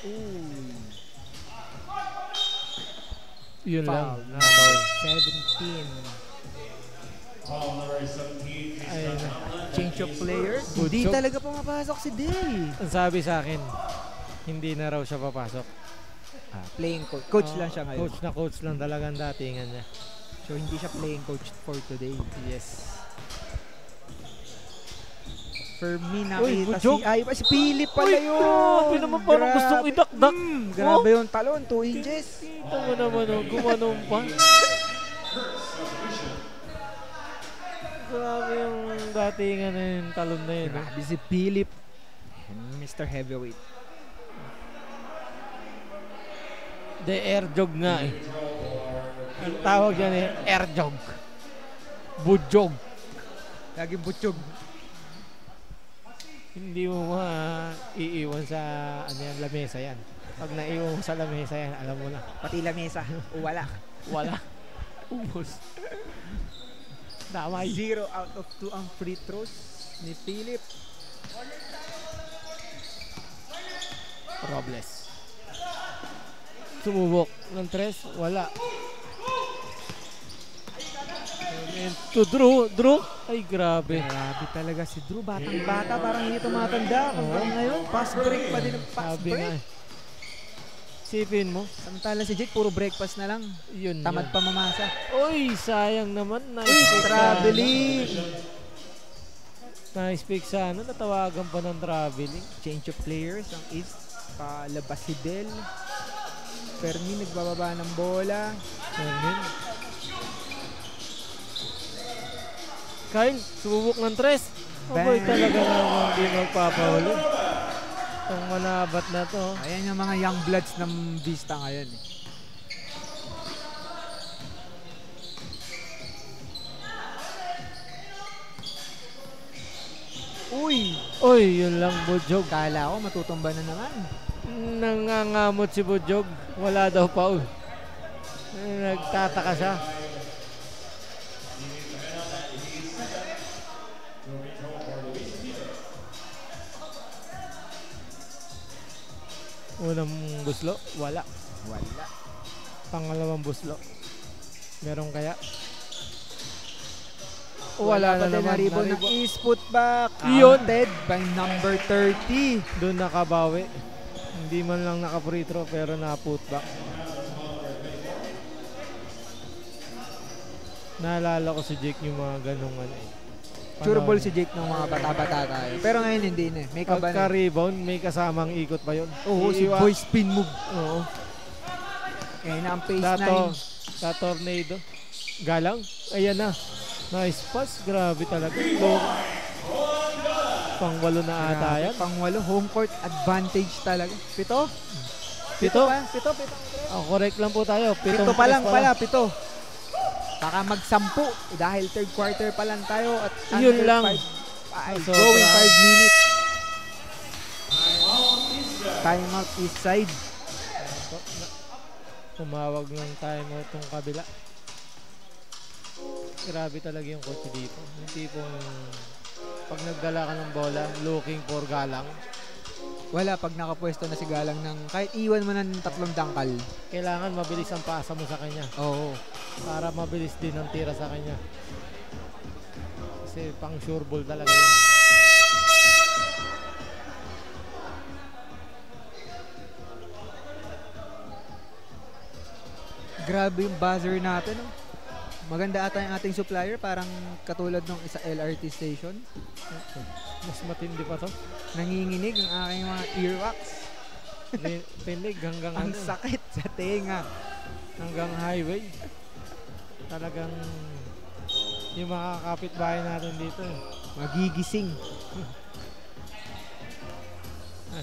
C: Ooh.
B: Yun lang.
C: Foul.
B: Naagaw.
C: 17.
A: Foul number 17.
B: Ayun na.
C: Change of players.
B: Good
C: Hindi
B: job.
C: talaga pumapasok si Day.
B: Ang sabi sa akin, hindi na raw siya papasok.
C: Playing coach. Coach lang siya ngayon.
B: Coach lang talaga ang datingan niya.
C: So hindi siya playing coach for today.
B: Yes.
C: Fermin
B: Uy,
C: nakita
B: good job.
C: si Philip pala
B: Uy,
C: yun.
B: grabe naman, parang gustong idakdak.
C: Grabe yung talon, 2 inches.
B: Kita mo naman, gumanong pa. Grabe yung datingan na yung talon na yun.
C: Grabe si Philip. Mr. Heavyweight.
B: The air jog nga eh. Ang tawag yan eh, air jog. Bujog.
C: Laging butsyog.
B: Hindi mo iiwan sa lamesa yan. Pag naiwan mo sa lamesa yan, alam mo na.
C: Pati lamesa. Wala.
B: Wala. Ubos. Damay.
C: 0 out of 2 ang free throws ni Philip.
B: Robles. Sumubok ng tres, wala. And to Drew. Ay, grabe.
C: Grabe talaga si Drew. Batang-bata. Parang hindi tumatanda. Ngayon, pass break pa din ang pass
B: Sabi nga
C: break.
B: eh. Isipin mo.
C: Samantala si Jake, puro breakfast na lang.
B: Yun.
C: Tamad pa mamasa.
B: Uy, sayang naman. Nice
C: Uy,
B: pick
C: traveling.
B: Nice pick sana. Natawagan pa ng traveling.
C: Change of players ang East. Palabas si Del. Fermin nagbababa ng bola.
B: Fermin. Kyle, sububok ng tres. Aboy talaga naman di magpapahuli. Itong manabat na to.
C: Ayan yung mga young bloods ng Vista ngayon. Uy!
B: Uy, yun lang Bujog.
C: Kala ko matutumba na naman.
B: Nangangamot si Bujog. Wala daw foul. Nagtataka siya. Unang buslo, wala.
C: Wala.
B: Pangalawang buslo. Meron kaya? Wala na naman.
C: Naribon ng East putback.
B: Yun.
C: Counted by number 30.
B: Doon nakabawi. Hindi man lang naka-free throw pero na-putback. Naalala ko si Jake yung mga ganong ano eh.
C: Sureball si Jake ng mga bata-bata tayo. Pero ngayon hindi na. May kaban.
B: Pagka-rebound, may kasamang ikot pa yun.
C: Oo, si boy spin move.
B: Oo.
C: Ngayon na ang pace
B: Tato,
C: 9.
B: sa tornado. Galang. Ayan na. Nice pass. Grabe talaga. Pang-walo na ata yan.
C: Pang-walo. Home court advantage talaga. Pito?
B: Pito?
C: Pito.
B: Correct lang po tayo.
C: Pito pa lang pala. Pito. Baka mag-10 dahil third quarter pa lang tayo at
B: yun
C: under
B: lang.
C: Going 5 minutes. Timeout east side.
B: Tumawag ng timeout tong kabila. Grabe talaga yung coach dito. Yung tipong pag nagdala ka ng bola, looking for Galang.
C: Wala, pag nakapwesto na si Galang ng kahit iwan mo ng 3 dangkal.
B: Kailangan mabilis ang pasa mo sa kanya.
C: Oo.
B: Para mabilis din ang tira sa kanya. Kasi pang sure ball talaga yun.
C: Grabe yung buzzer natin. Oh. Maganda ata yung ating supplier. Parang katulad ng isa LRT station.
B: Mas matindi pa to.
C: Nanginginig ang aking mga earwax.
B: Pinig hanggang
C: Ang
B: ano,
C: sakit sa tenga.
B: hanggang highway. Talagang yung mga kapitbahay natin dito.
C: Magigising.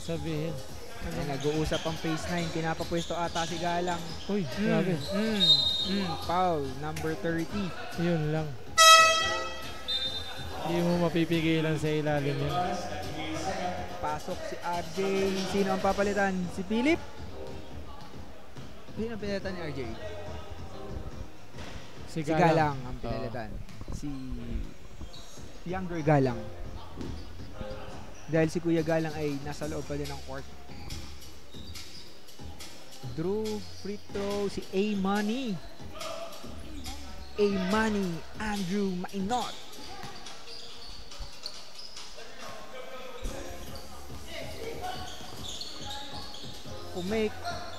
B: Sabihin.
C: Ay, nag-uusap ang phase 9. Pinapapwesto ata si Galang.
B: Uy, grabe.
C: Foul, number 30.
B: Yun lang. Hindi mo mapipigilan sa ilalim yun.
C: Pasok si RJ. Sino ang papalitan? Si Philip? Sino ang pinalitan ni RJ?
B: Si
C: Si Galang ang pinalitan. Si Younger Galang. Dahil si Kuya Galang ay nasa loob pa din ng court. Drew, free throw, si A-Money. A-Money, Andrew Mainot. Kumake,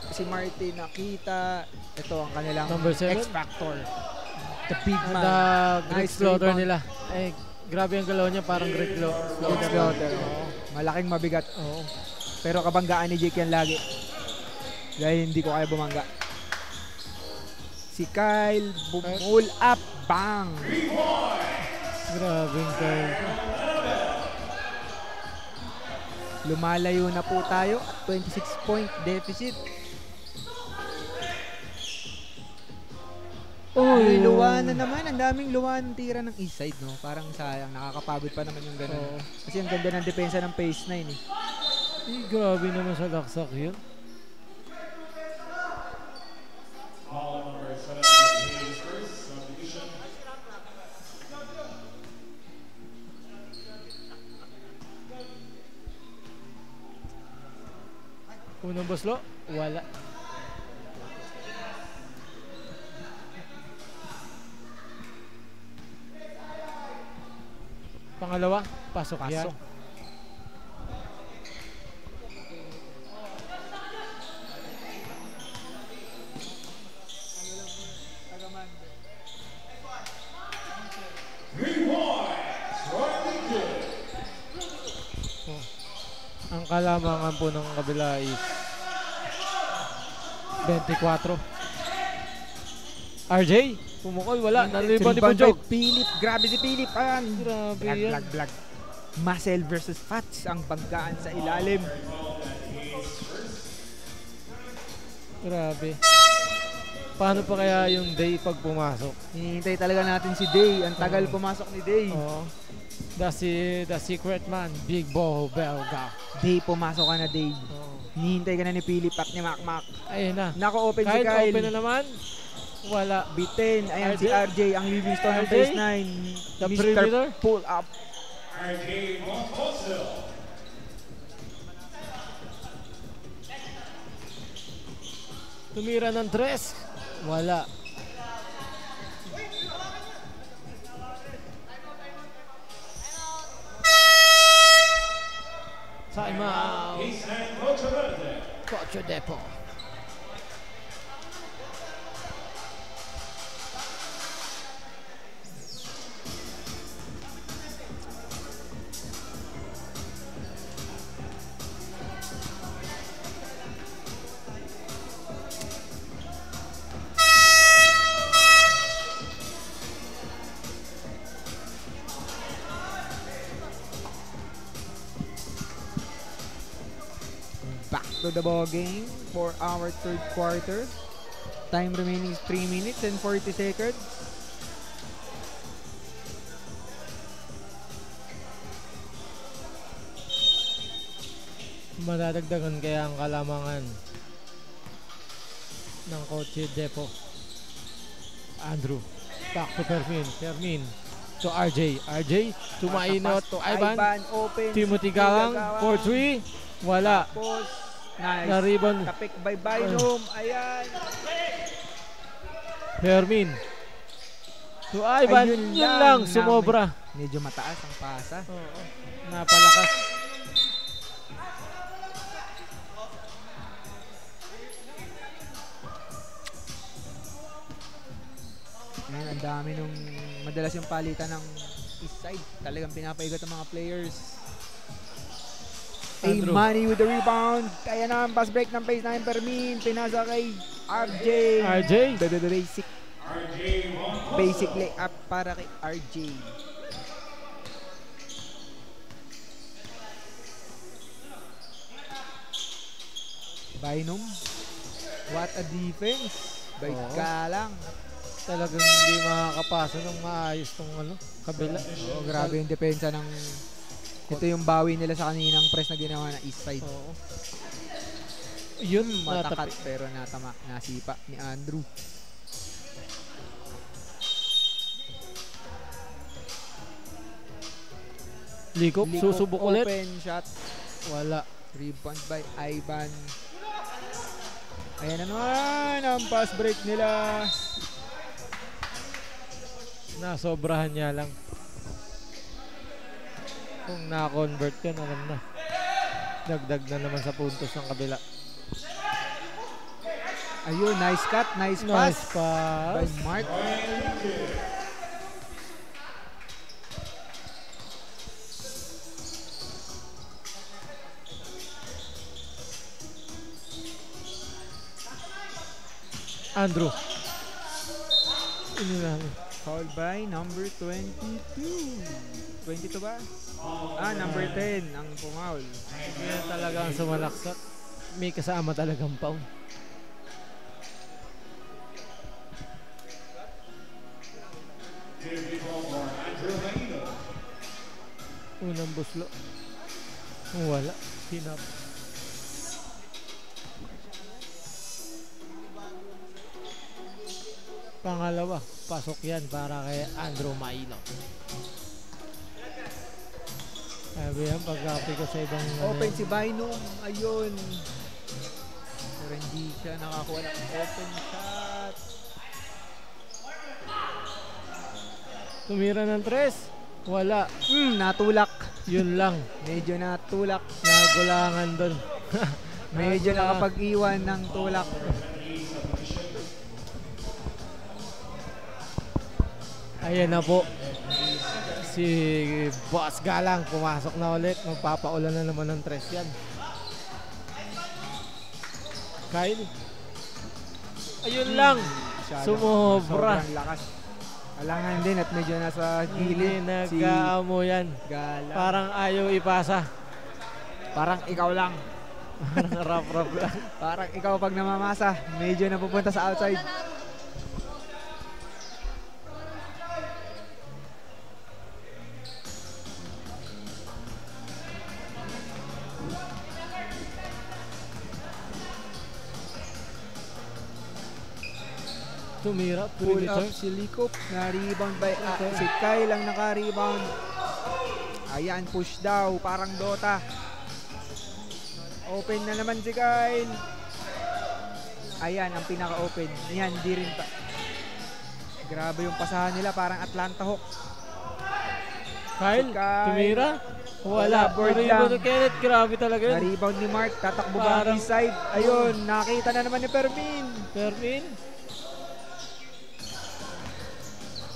C: si Martin Nakita. Ito ang kanilang
B: Number 7?
C: X-Factor. The big man.
B: The Greek
C: Nice
B: Slaughter
C: rebound.
B: nila. Eh, grabe ang galaw niya, parang Greek Slaughter.
C: Slaughter. Malaking mabigat.
B: Oo.
C: Pero kabanggaan ni Jake yan lagi. Dahil hindi ko kaya bumangga. Si Kyle, pull up, bang!
B: Grabe ang Kyle.
C: Lumalayo na po tayo at 26-point deficit. Uy, luwa na naman. Ang daming luwa ng tira ng east side, no? Parang sayang. Nakakapagod pa naman yung ganun. Kasi ang ganda ng depensa ng phase 9, eh.
B: Eh, grabe naman sa laksak yun.
A: All number 7 is first subdivision.
B: Unang baslo, wala. Pangalawa, pasok yan.
C: Pasok.
B: kalamangan po ng kabila is 24. RJ, pumukol, wala. Naliban ni Pujok.
C: Philip, grabe si Philip. Ayan.
B: Grabe yan.
C: Blag. Muscle versus fats ang banggaan sa ilalim.
B: Grabe. Paano pa kaya yung Day pag pumasok?
C: Hinihintay talaga natin si Day. Ang tagal pumasok ni Day.
B: Oo. The secret man, Big Bo Belga.
C: Day, pumasok ka na, Day.
B: Oo.
C: Hinihintay ka na ni Philip at ni Makmak.
B: Ayun na.
C: Nako-open si
B: Kahit
C: Kyle.
B: open na naman, wala.
C: Bitin. Ayan
B: RJ.
C: si RJ, ang Livingston ng
B: RJ.
C: phase 9.
B: The
C: Mr.
B: perimeter.
C: Pull up.
A: RJ Montoso.
B: Tumira ng 3. Wala. Time out.
A: Baseline Coach Verde.
B: Coach Depo.
C: Back to the ball game for our third quarter. Time remaining is 3 minutes and 40 seconds.
B: Madadagdagan kaya ang kalamangan ng Coach Depo. Andrew. Back to Fermin. Fermin to RJ. RJ to Mainot. To Ivan.
C: Open.
B: Timothy Galang. 4-3. Wala.
C: Tapos, nice.
B: Na-rebound.
C: Tapik by Bynum. Ayan.
B: Fermin. To Ivan.
C: Ayun
B: Yun lang. Sumobra.
C: Medyo mataas ang pasa.
B: Oo. Napalakas.
C: Ayan, ang dami nung madalas yung palitan ng east side. Talagang pinapaigot ang mga players.
B: Andrew.
C: Money with the rebound. Kaya na ang pass break ng phase 9 Fermin. Pinasa kay RJ.
B: RJ.
C: Basic.
A: RJ Montoso.
C: Basic layup para kay RJ. Bynum. What a defense. By
B: Oo.
C: Galang.
B: Talagang hindi makakapasa ng maayos tong kabila.
C: Oh, grabe yung depensa ng... Ito yung bawi nila sa kaninang press na ginawa na east side.
B: Oo. Yun,
C: Matakat
B: natapi.
C: pero nasipa ni Andrew.
B: Likop, susubok ulit.
C: Open shot.
B: Wala.
C: Rebound by Ivan. Ayan na naman ang pass break nila.
B: Nasobrahan niya lang. Kung na-convert yan, alam na. Dagdag na naman sa puntos ng kabila.
C: Ayun, nice cut, nice
B: Nice
C: pass by
B: pass.
C: Mark.
B: Andrew. Inilang.
C: Fouled by number 22. 22 ba? Number 10 ang pumaul.
B: Yan talaga ang sumalaksak. May kasama talagang foul. Unang buslo. Wala. Hinap. Pangalawa, pasok yan para kay Andrew Mailo. Sabi yan, pag-copy ko sa ibang...
C: Open si Bynum. Ayun. Pero hindi siya nakakuha ng open shot.
B: Tumira ng 3. Wala.
C: Natulak.
B: Yun lang.
C: Medyo natulak.
B: Nagulangan doon.
C: Medyo nakapag-iwan ng tulak.
B: Ayan na po. Si Boss Galang pumasok na ulit. Magpapaulan na naman ng 3 yan. Kyle. Ayun lang. Sumobra.
C: Sobrang lakas. Alangan din at medyo nasa
B: Hindi
C: gilid.
B: nag-aamo yan.
C: Galang.
B: Parang ayaw ipasa.
C: Parang ikaw lang.
B: Parang rap-rap lang.
C: Parang ikaw pag namamasa, medyo napupunta sa outside.
B: Tumira.
C: Pull up
B: Return.
C: si Likop. Na-rebound by si Kyle ang naka-rebound. Ayan, push daw. Parang Dota. Open na naman si Kyle. Ayan, ang pinaka-open. Yan, di rin pa. Grabe yung pasahan nila. Parang Atlanta Hawks.
B: Kyle.
C: Si Kyle.
B: Tumira.
C: Wala,
B: Wala.
C: board
B: Rebound
C: lang.
B: ni Kenneth. Grabe talaga yun.
C: Na-rebound ni Mark. Tatakbo ba ang
B: Parang-
C: side? Ayun, nakita na naman ni Fermin.
B: Fermin.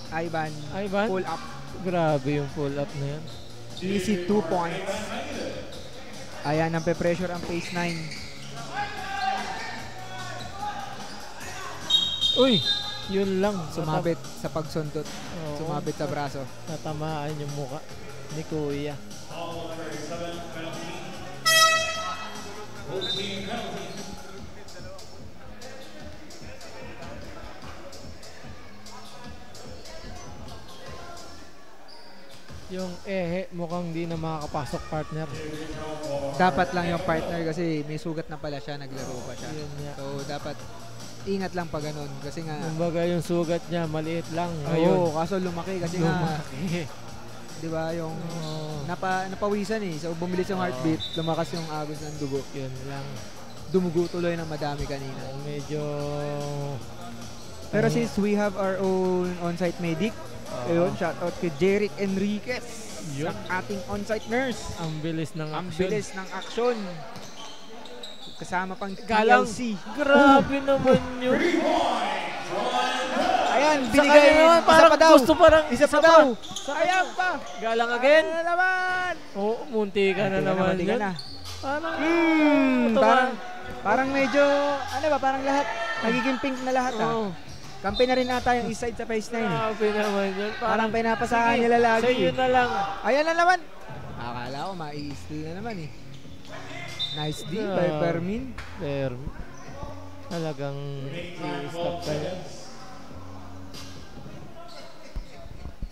C: Ivan.
B: Ivan.
C: Pull up.
B: Grabe yung pull up na yan.
C: Easy 2 points. Ayan, ang pe-pressure ang phase 9.
B: Uy! Yun lang.
C: Sumabit sa pagsuntot.
B: Oo.
C: Sumabit sa braso.
B: Natamaan yung muka ni Kuya.
A: All number 7 penalty. 14 penalty.
B: Yung mukhang di na makakapasok, partner.
C: Dapat lang yung partner kasi may sugat na pala siya, naglaro pa siya.
B: Yun nga.
C: So, dapat ingat lang pa ganun kasi nga
B: Kumbaga yung sugat niya, maliit lang. Ngayon,
C: oo, kaso lumaki kasi nga,
B: lumaki.
C: 'di ba, yung
B: Oo.
C: napawisan eh. So, bumilis yung heartbeat, lumakas yung agos ng dugo.
B: Yun lang.
C: Dumugo tuloy ng madami kanina.
B: Medyo...
C: Pero since we have our own on-site medic, ayun, shout out kay Jeric Enriquez,
B: Yun.
C: sa ating on-site nurse.
B: Ang bilis ng
C: Ang
B: action.
C: bilis ng aksyon. Kasama pang
B: Galang.
C: TLC.
B: Grabe naman yun.
C: Ayan,
B: Sa
C: binigay.
B: kanya naman,
C: Isa
B: parang
C: pa daw.
B: gusto parang
C: Isa pa daw. Ayan pa.
B: Galang again.
C: Ano na naman?
B: Oo, munti ka na naman
C: Munti ka
B: yun.
C: na.
B: Parang,
C: Parang medyo, ano ba, parang lahat, nagiging pink na lahat ah.
B: Oo.
C: Kampi na rin ata yung east side sa phase 9 eh.
B: Grabe naman yun.
C: Parang pinapasahan
B: sige,
C: nila lagi.
B: Sa'yo na lang.
C: Ayan na naman. Akala ko ma-i-steal na naman eh. Nice D by
B: Yeah.
C: Fermin.
B: Pero, talagang i-stop tayo.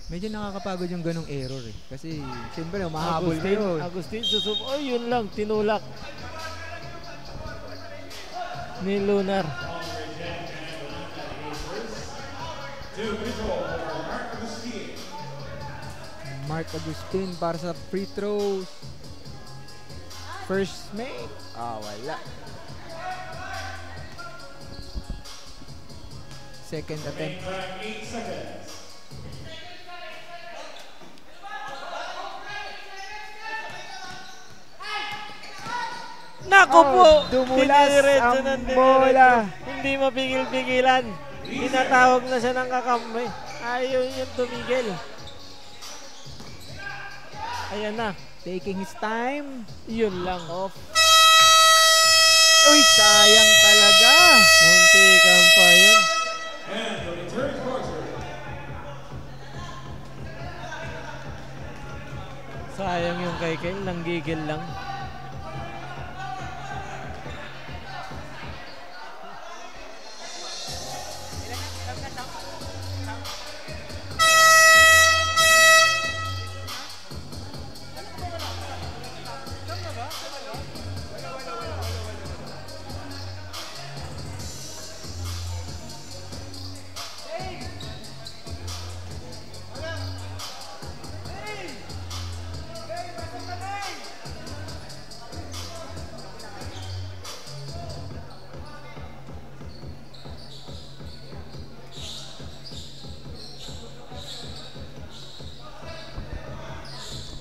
C: Medyo nakakapagod yung ganong error eh. Kasi siyempre umahabol na yun.
B: Agustin, oh, yun lang, tinulak. Ni Lunar.
A: To control for Mark Agustin.
C: Mark Agustin para sa free throws. First make. Wala. Second attempt.
A: Time 8 seconds.
B: Nako po!
C: Dumulas
B: Dinidiretso
C: ang
B: ng dinidiretso.
C: bola.
B: Hindi mapigil-pigilan. Tinatawag na siya ng kakamay. Ayaw yung tumigil. Ayan na.
C: Taking his time.
B: Yun lang.
C: Off. Uy, sayang talaga.
B: Munti kang pa yun.
A: And for the third quarter.
B: Sayang yung kay Ken. Nanggigil lang.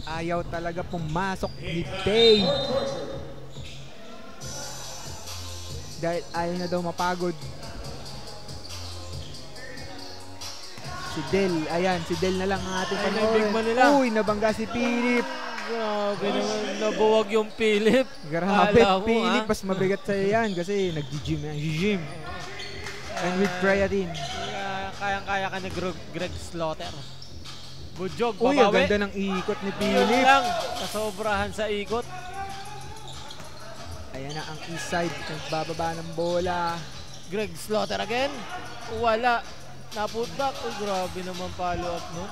C: Ayaw talaga pumasok ni Tay. Dahil ayaw na daw mapagod. Si Del. Ayan, si Del na lang ang ating
B: Ay,
C: panoorin.
B: may big man nila.
C: Uy, nabangga si Philip.
B: Grabe naman, nabuwag yung Philip.
C: Grabe,
B: Kala mo,
C: Philip,
B: ah.
C: mas mabigat sa'yo yan kasi nag-gym yan. Gym. And with creatine.
B: Kayang-kaya ka ni Greg Slaughter. Bujog,
C: Uy, ang
B: babawi.
C: ganda ng ikot ni
B: Yun
C: Philip.
B: lang, kasobrahan sa ikot.
C: Ayan na ang east side. Nagbababa ng bola.
B: Greg Slaughter again. Wala. Na-putback. Oh, grabe naman follow up nun.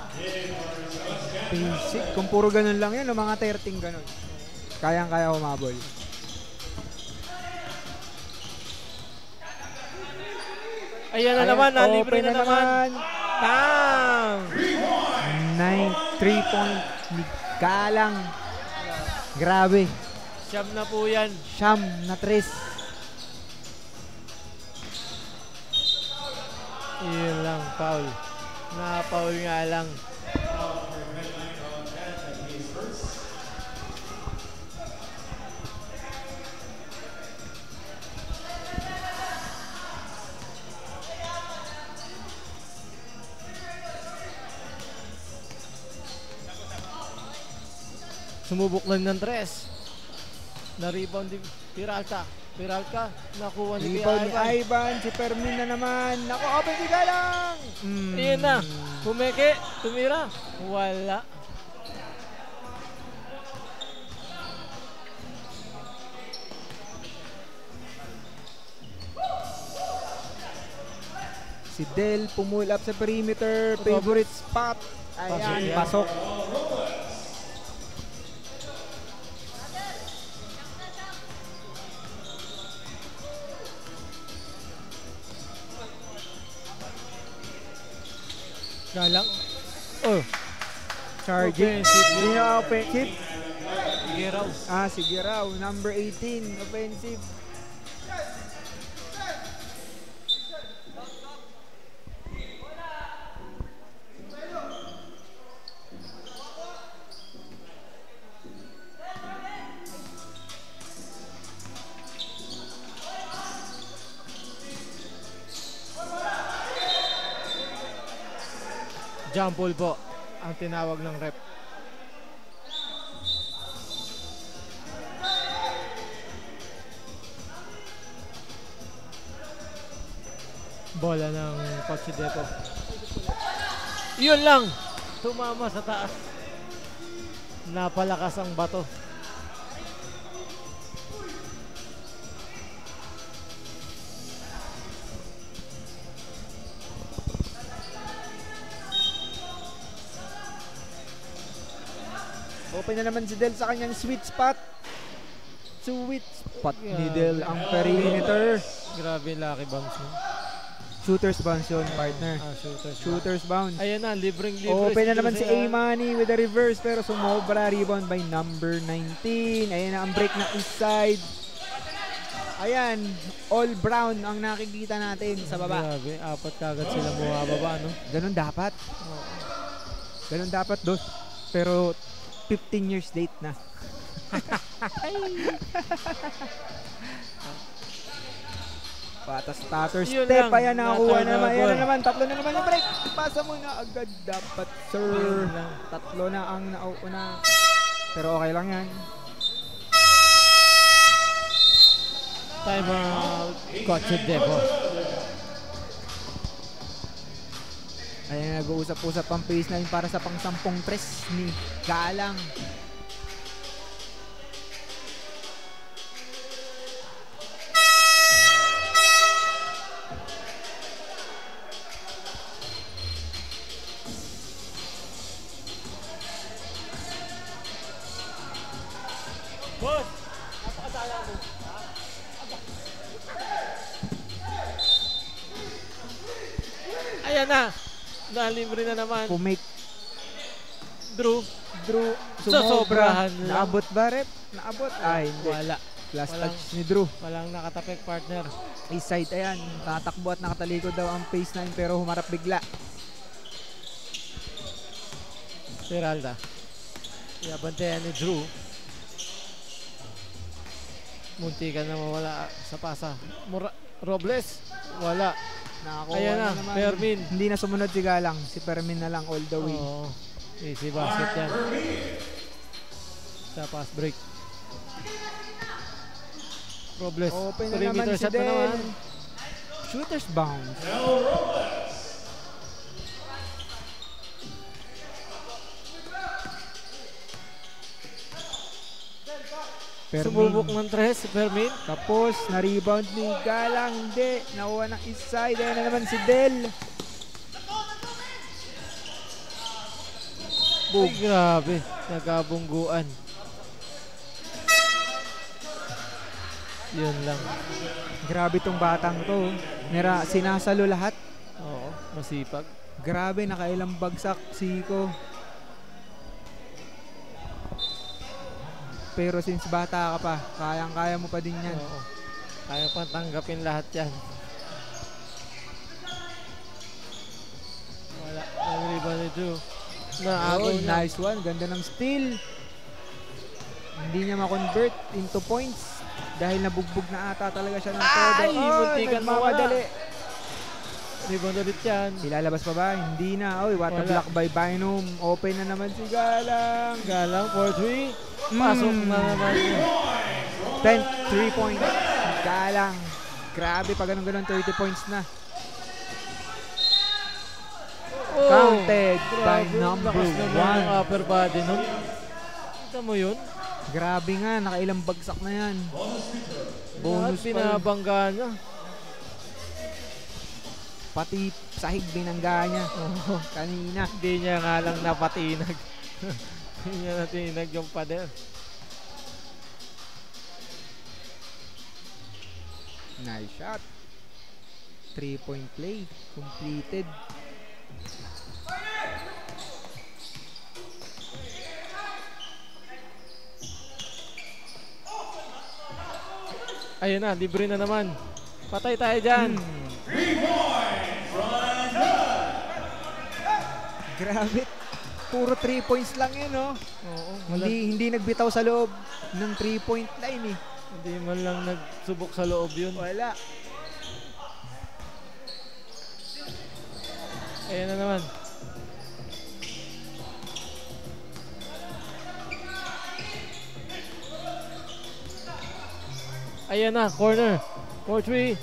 C: Basic. Kung puro ganun lang yan, o mga 13 ganun. Kayang-kaya humabol.
B: Ayan na
C: Ayan,
B: naman, nalibre
C: open
B: na naman. Bam!
C: 3 point ni Galang. Grabe.
B: Siyam na po yan.
C: Siyam na 3.
B: Yun lang, foul. Na-foul nga lang. Sumubok lang ng 3. Na-rebound din. Peralta. Peralta. Nakuha ni
C: Rebound ni
B: Ivan.
C: Ivan. Si Fermin na naman. Naku, open si Galang.
B: Iyan na. Pumeke. Tumira. Wala.
C: Si Del pumull up sa perimeter. Favorite spot. Ayan,
B: Pasok yan.
C: pasok.
B: Galang. Oh.
C: Charging.
B: Offensive.
C: Hindi na offensive.
B: Giraw.
C: Sige raw. Number 18. Offensive.
B: Jump ball po ang tinawag ng rep. Bola ng Coach Depo. Yun lang. Tumama sa taas. Napalakas ang bato.
C: Open na naman si Del sa kanyang sweet spot. Sweet spot ni
B: Yeah.
C: Del ang perimeter.
B: Grabe, lucky bounce mo.
C: Shooters bounce yun, partner.
B: Shooters.
C: Shooters bounce.
B: Ayan na, libreng-libre.
C: Open na naman si
B: Jose,
C: A-Money with a reverse pero sumobra. Rebound by number 19. Ayan na ang break na east side. Ayan, all brown ang nakikita natin sa baba.
B: Grabe, apat kagad sila bumababa, no?
C: Ganun dapat. Ganun dapat, dos. Pero 15 years late na. Patas stutter
B: Yun
C: step.
B: lang,
C: Ayan, nakakuha na naman. Ayan na
B: na-turnover.
C: naman. Tatlo na naman yung break. Pasa mo na agad dapat, sir.
B: Yun lang.
C: Tatlo na ang nauuna. Pero okay lang yan.
B: Time out. Coach Depo.
C: Ayan, nag-uusap-usap ang pace na para sa pang-10 tres ni Galang.
B: Boss! Napakasaya mo. Ayan na. Nalibre na naman.
C: Pumake
B: Drew.
C: Drew.
B: Sosobrahan lang.
C: Naabot ba, rep? Naabot? Ay, hindi.
B: Wala.
C: Last
B: Walang-
C: touch ni Drew.
B: Walang nakatapik partner.
C: East side, ayan. Tatakbo at nakatalikod daw ang pace 9 pero humarap bigla.
B: Peralta. Iabantayan ni Drew. Munti ka na mawala sa pasa. Robles. Wala.
C: Nakakuha
B: Ayan na,
C: naman.
B: Fermin.
C: Hindi na sumunod si Galang. Si Fermin na lang all the way.
B: Oo. Easy basket yan. sa fast break. Robles.
C: Open na
B: 3
C: naman
B: meter
C: si
B: shot na
C: Del.
B: naman.
C: Shooter's bounce.
A: Now Robles.
B: Sumubok ng 3 si Fermin.
C: Tapos, na-rebound ni Galang. Hindi. Nakuha ng east side. Ayan na naman si Del.
B: Ay, grabe. Nagkabungguan. Yun lang.
C: Grabe tong batang to. Sinasalo lahat.
B: Oo, masipag.
C: Grabe, nakailang bagsak Siko. Pero since bata ka pa, kayang-kaya mo pa din yan.
B: Oo. Kaya pang tanggapin lahat yan. Wala. Nag-rebound ni Drew. Naagaw
C: Oh, nice one. Ganda ng steal. Hindi niya ma-convert into points dahil nabugbog na ata talaga siya ng todo.
B: Ay, muntikan
C: nagmamadali.
B: Rebound ulit yan.
C: Ilalabas pa ba? Hindi na. Oy, what a
B: Wala.
C: block by Bynum. Open na naman si Galang.
B: Galang, 4-3. Pasok na naman yun.
C: 3 points. Galang. Grabe, pag ganun-ganun, 30 points na.
B: Oh,
C: Counted by
B: grabe,
C: number
B: lakas naman
C: 1.
B: yung upper body nun. Kita mo yun?
C: Grabe nga, nakailang bagsak na yan.
B: Lahat
C: Bonus pa yun.
B: binabangga niya.
C: Pati sahig binangga niya
B: Oo.
C: kanina.
B: Hindi niya nga lang napatinag. Hindi niya natinag yung pader.
C: Nice shot. 3-point play. Completed.
B: Ayun na, libre na naman. Patay tayo dyan.
C: Grabe. Puro 3 points lang yun, no?
B: Oo, wala,
C: Hindi nagbitaw sa loob ng 3-point line, eh.
B: hindi man lang nagsubok sa loob yun.
C: Wala.
B: Ayun na naman. Ayan na, corner. 4-3.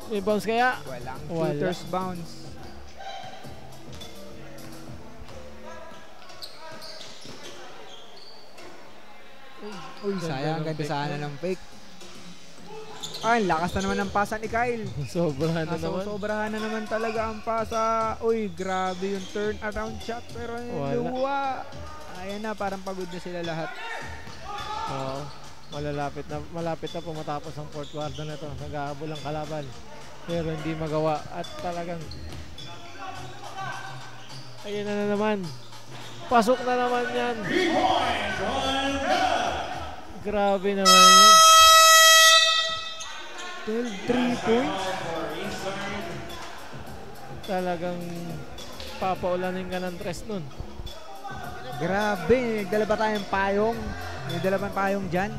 B: May bounce kaya?
C: Walang
B: Wala.
C: shooter's bounce. Uy, sayang. Ganda sana ng fake. Ay, lakas na naman ng pasa ni Kyle.
B: Sobrahan na naman.
C: Sobrahan na naman talaga ang pasa. Uy, grabe yung turn around shot. Pero
B: Wala.
C: luwa. Ayan na, parang pagod na sila lahat.
B: Oo. Malapit na po matapos ang fourth quarter na to. Nag-aabol ang kalaban. Pero hindi magawa. At talagang ayun na naman. Pasok na naman yan. Grabe naman yan.
C: 3 points.
B: Talagang papaulanin ka ng tres nun.
C: Grabe, nagdala ba tayong payong? Nagdala ba payong dyan?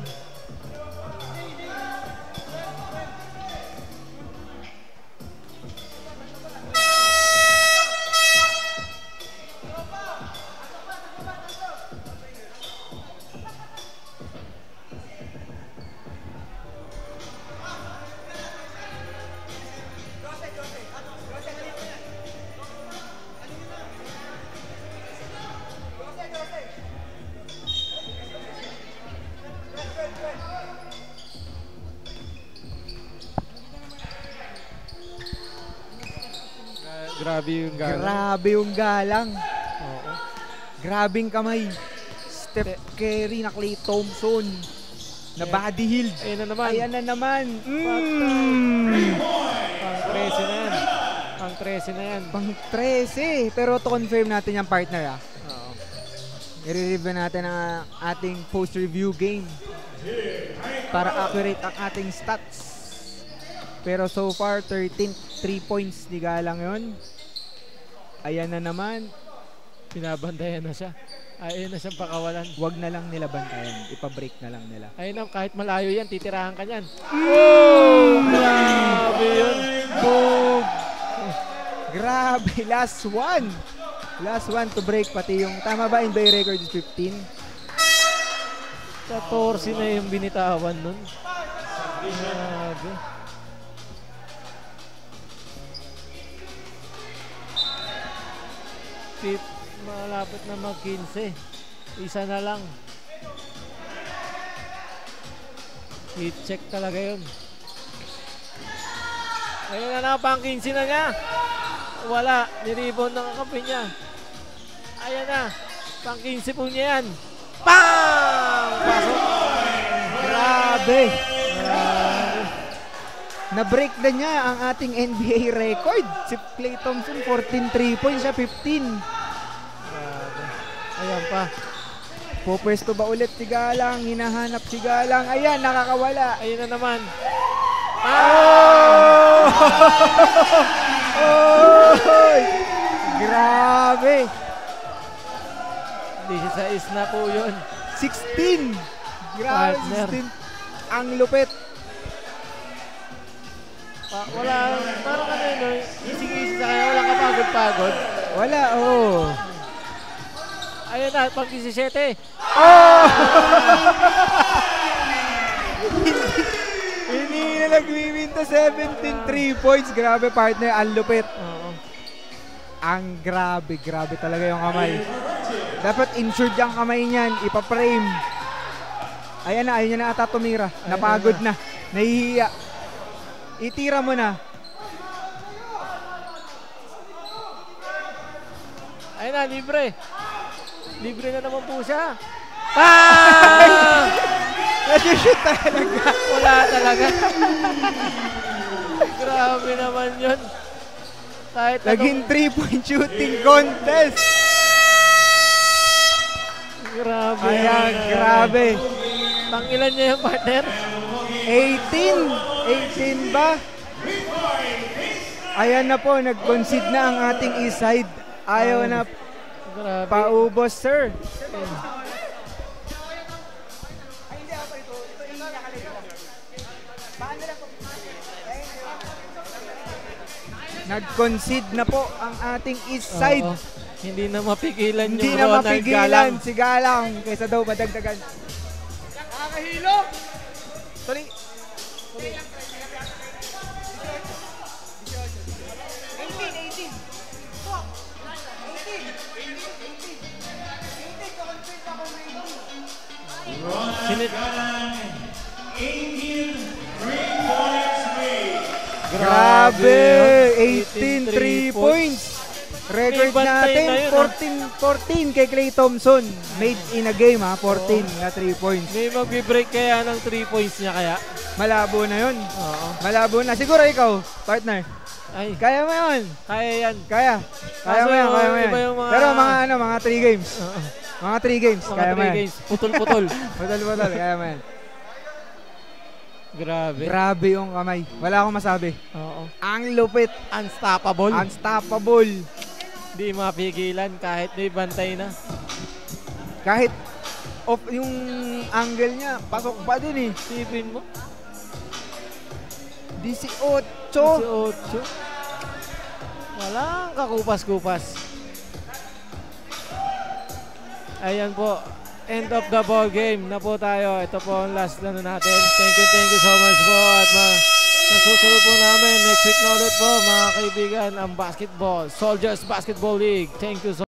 B: Grabe yung gano'n.
C: Grabe yung galang.
B: Oo.
C: Grabing kamay. Steph Curry na Klay Thompson. Na body healed.
B: Ayun na naman.
C: Ayan na naman.
B: Pang 13 na yan. Pang 13 na yan.
C: Pang 13. Pero to confirm natin yung partner, ah.
B: Oo.
C: I-review natin ang ating post-review game para accurate ang ating stats. Pero so far, 3 points ni Galang yun. Ayan na naman.
B: Pinabantayan na siya. Ayun na siyang pakawalan.
C: Huwag na lang nila bantayan. Ipa-break na lang nila.
B: Ayun na, kahit malayo yan, titirahan ka yan. Oh! Grabe yun.
C: Boom! Grabe, last one. Last one to break pati yung, tama ba NBA record is 15?
B: 14 na yung binitawan nun. Grabe. Malapit na mag-15. Isa na lang. I-check talaga yun. Ayun na lang, pang 15 na niya. Wala, niribon ng kakampi niya. Ayan na, pang 15 po niya yan. Bang! Pasok.
C: Grabe. Na-break na niya ang ating NBA record. Si Klay Thompson, 14 3 points siya, 15.
B: Grabe. Ayan pa.
C: Pupwesto ba ulit si Galang? Hinahanap si Galang. Ayan, nakakawala.
B: Ayun na naman.
C: Oh! Oh! Grabe.
B: 16 na po yun.
C: 16. Grabe,
B: Partner.
C: 16. Ang lupit.
B: Wala, parang ano yun, easy-easy sa kanya, walang kapagod-pagod.
C: Wala, oh.
B: Ayun na, pang 17.
C: Oh! Hindi na nagwiwinta 17 3 points. Grabe, partner. Ang lupit.
B: Oo.
C: Ang grabe talaga yung kamay. Dapat insured yung kamay niyan. Ipa-frame. Ayan na, ayun na ata tumira. Napagod na. Nahihiya. Itira mo na.
B: Ayun na, libre. Libre na naman po siya. Bang!
C: Nag-shoot talaga.
B: Wala talaga. Grabe naman yun. Kahit
C: Naging 3-point shooting contest.
B: Grabe.
C: Ayan, grabe.
B: Pang ilan niya yung partner?
C: 18 ba? Ayan na po, nag-concede na ang ating east side. Ayaw na
B: Grabe.
C: paubos, sir. Nag-concede na po ang ating east side.
B: Oo. Hindi na mapigilan
C: Hindi
B: yung
C: na
B: Ronald
C: mapigilan
B: Galang.
C: si Galang kaysa daw madagdagan. Nakakahilo! Sorry. 18.
A: Ronald Galang, 18 3-points made.
C: Grabe! 18 3 points. Record
B: May bantay
C: natin,
B: na yun,
C: 14 kay Klay Thompson. Made in a game, ha? 14 na 3 points.
B: May mag-break kaya ng 3 points niya kaya?
C: Malabo na yun.
B: Oo.
C: Malabo na. Siguro ikaw, partner.
B: Ay,
C: Kaya mo yun.
B: kaya yan.
C: Kaya. Kaya
B: Kaso
C: mo yan, kaya mo yan.
B: iba yung mga-
C: Pero mga 3 games.
B: Oo.
C: Mga 3 games,
B: Mga
C: kaya mo
B: 3
C: yan.
B: games. Putol-putol.
C: Putol, kaya mo yan.
B: Grabe.
C: Grabe yung kamay. Wala akong masabi.
B: Oo.
C: Ang lupit.
B: Unstoppable.
C: Unstoppable.
B: Hindi mapigilan kahit may bantay na.
C: Kahit off yung angle niya, pasok pa din eh.
B: Sipin mo.
C: 18.
B: 18. Walang kakupas-kupas. Ayan po. End of the ball game na po tayo. Ito po ang last na natin. Thank you so much po. At nasusunod po namin next week na ulit po mga kaibigan ang basketball. Soldiers Basketball League. Thank you so much.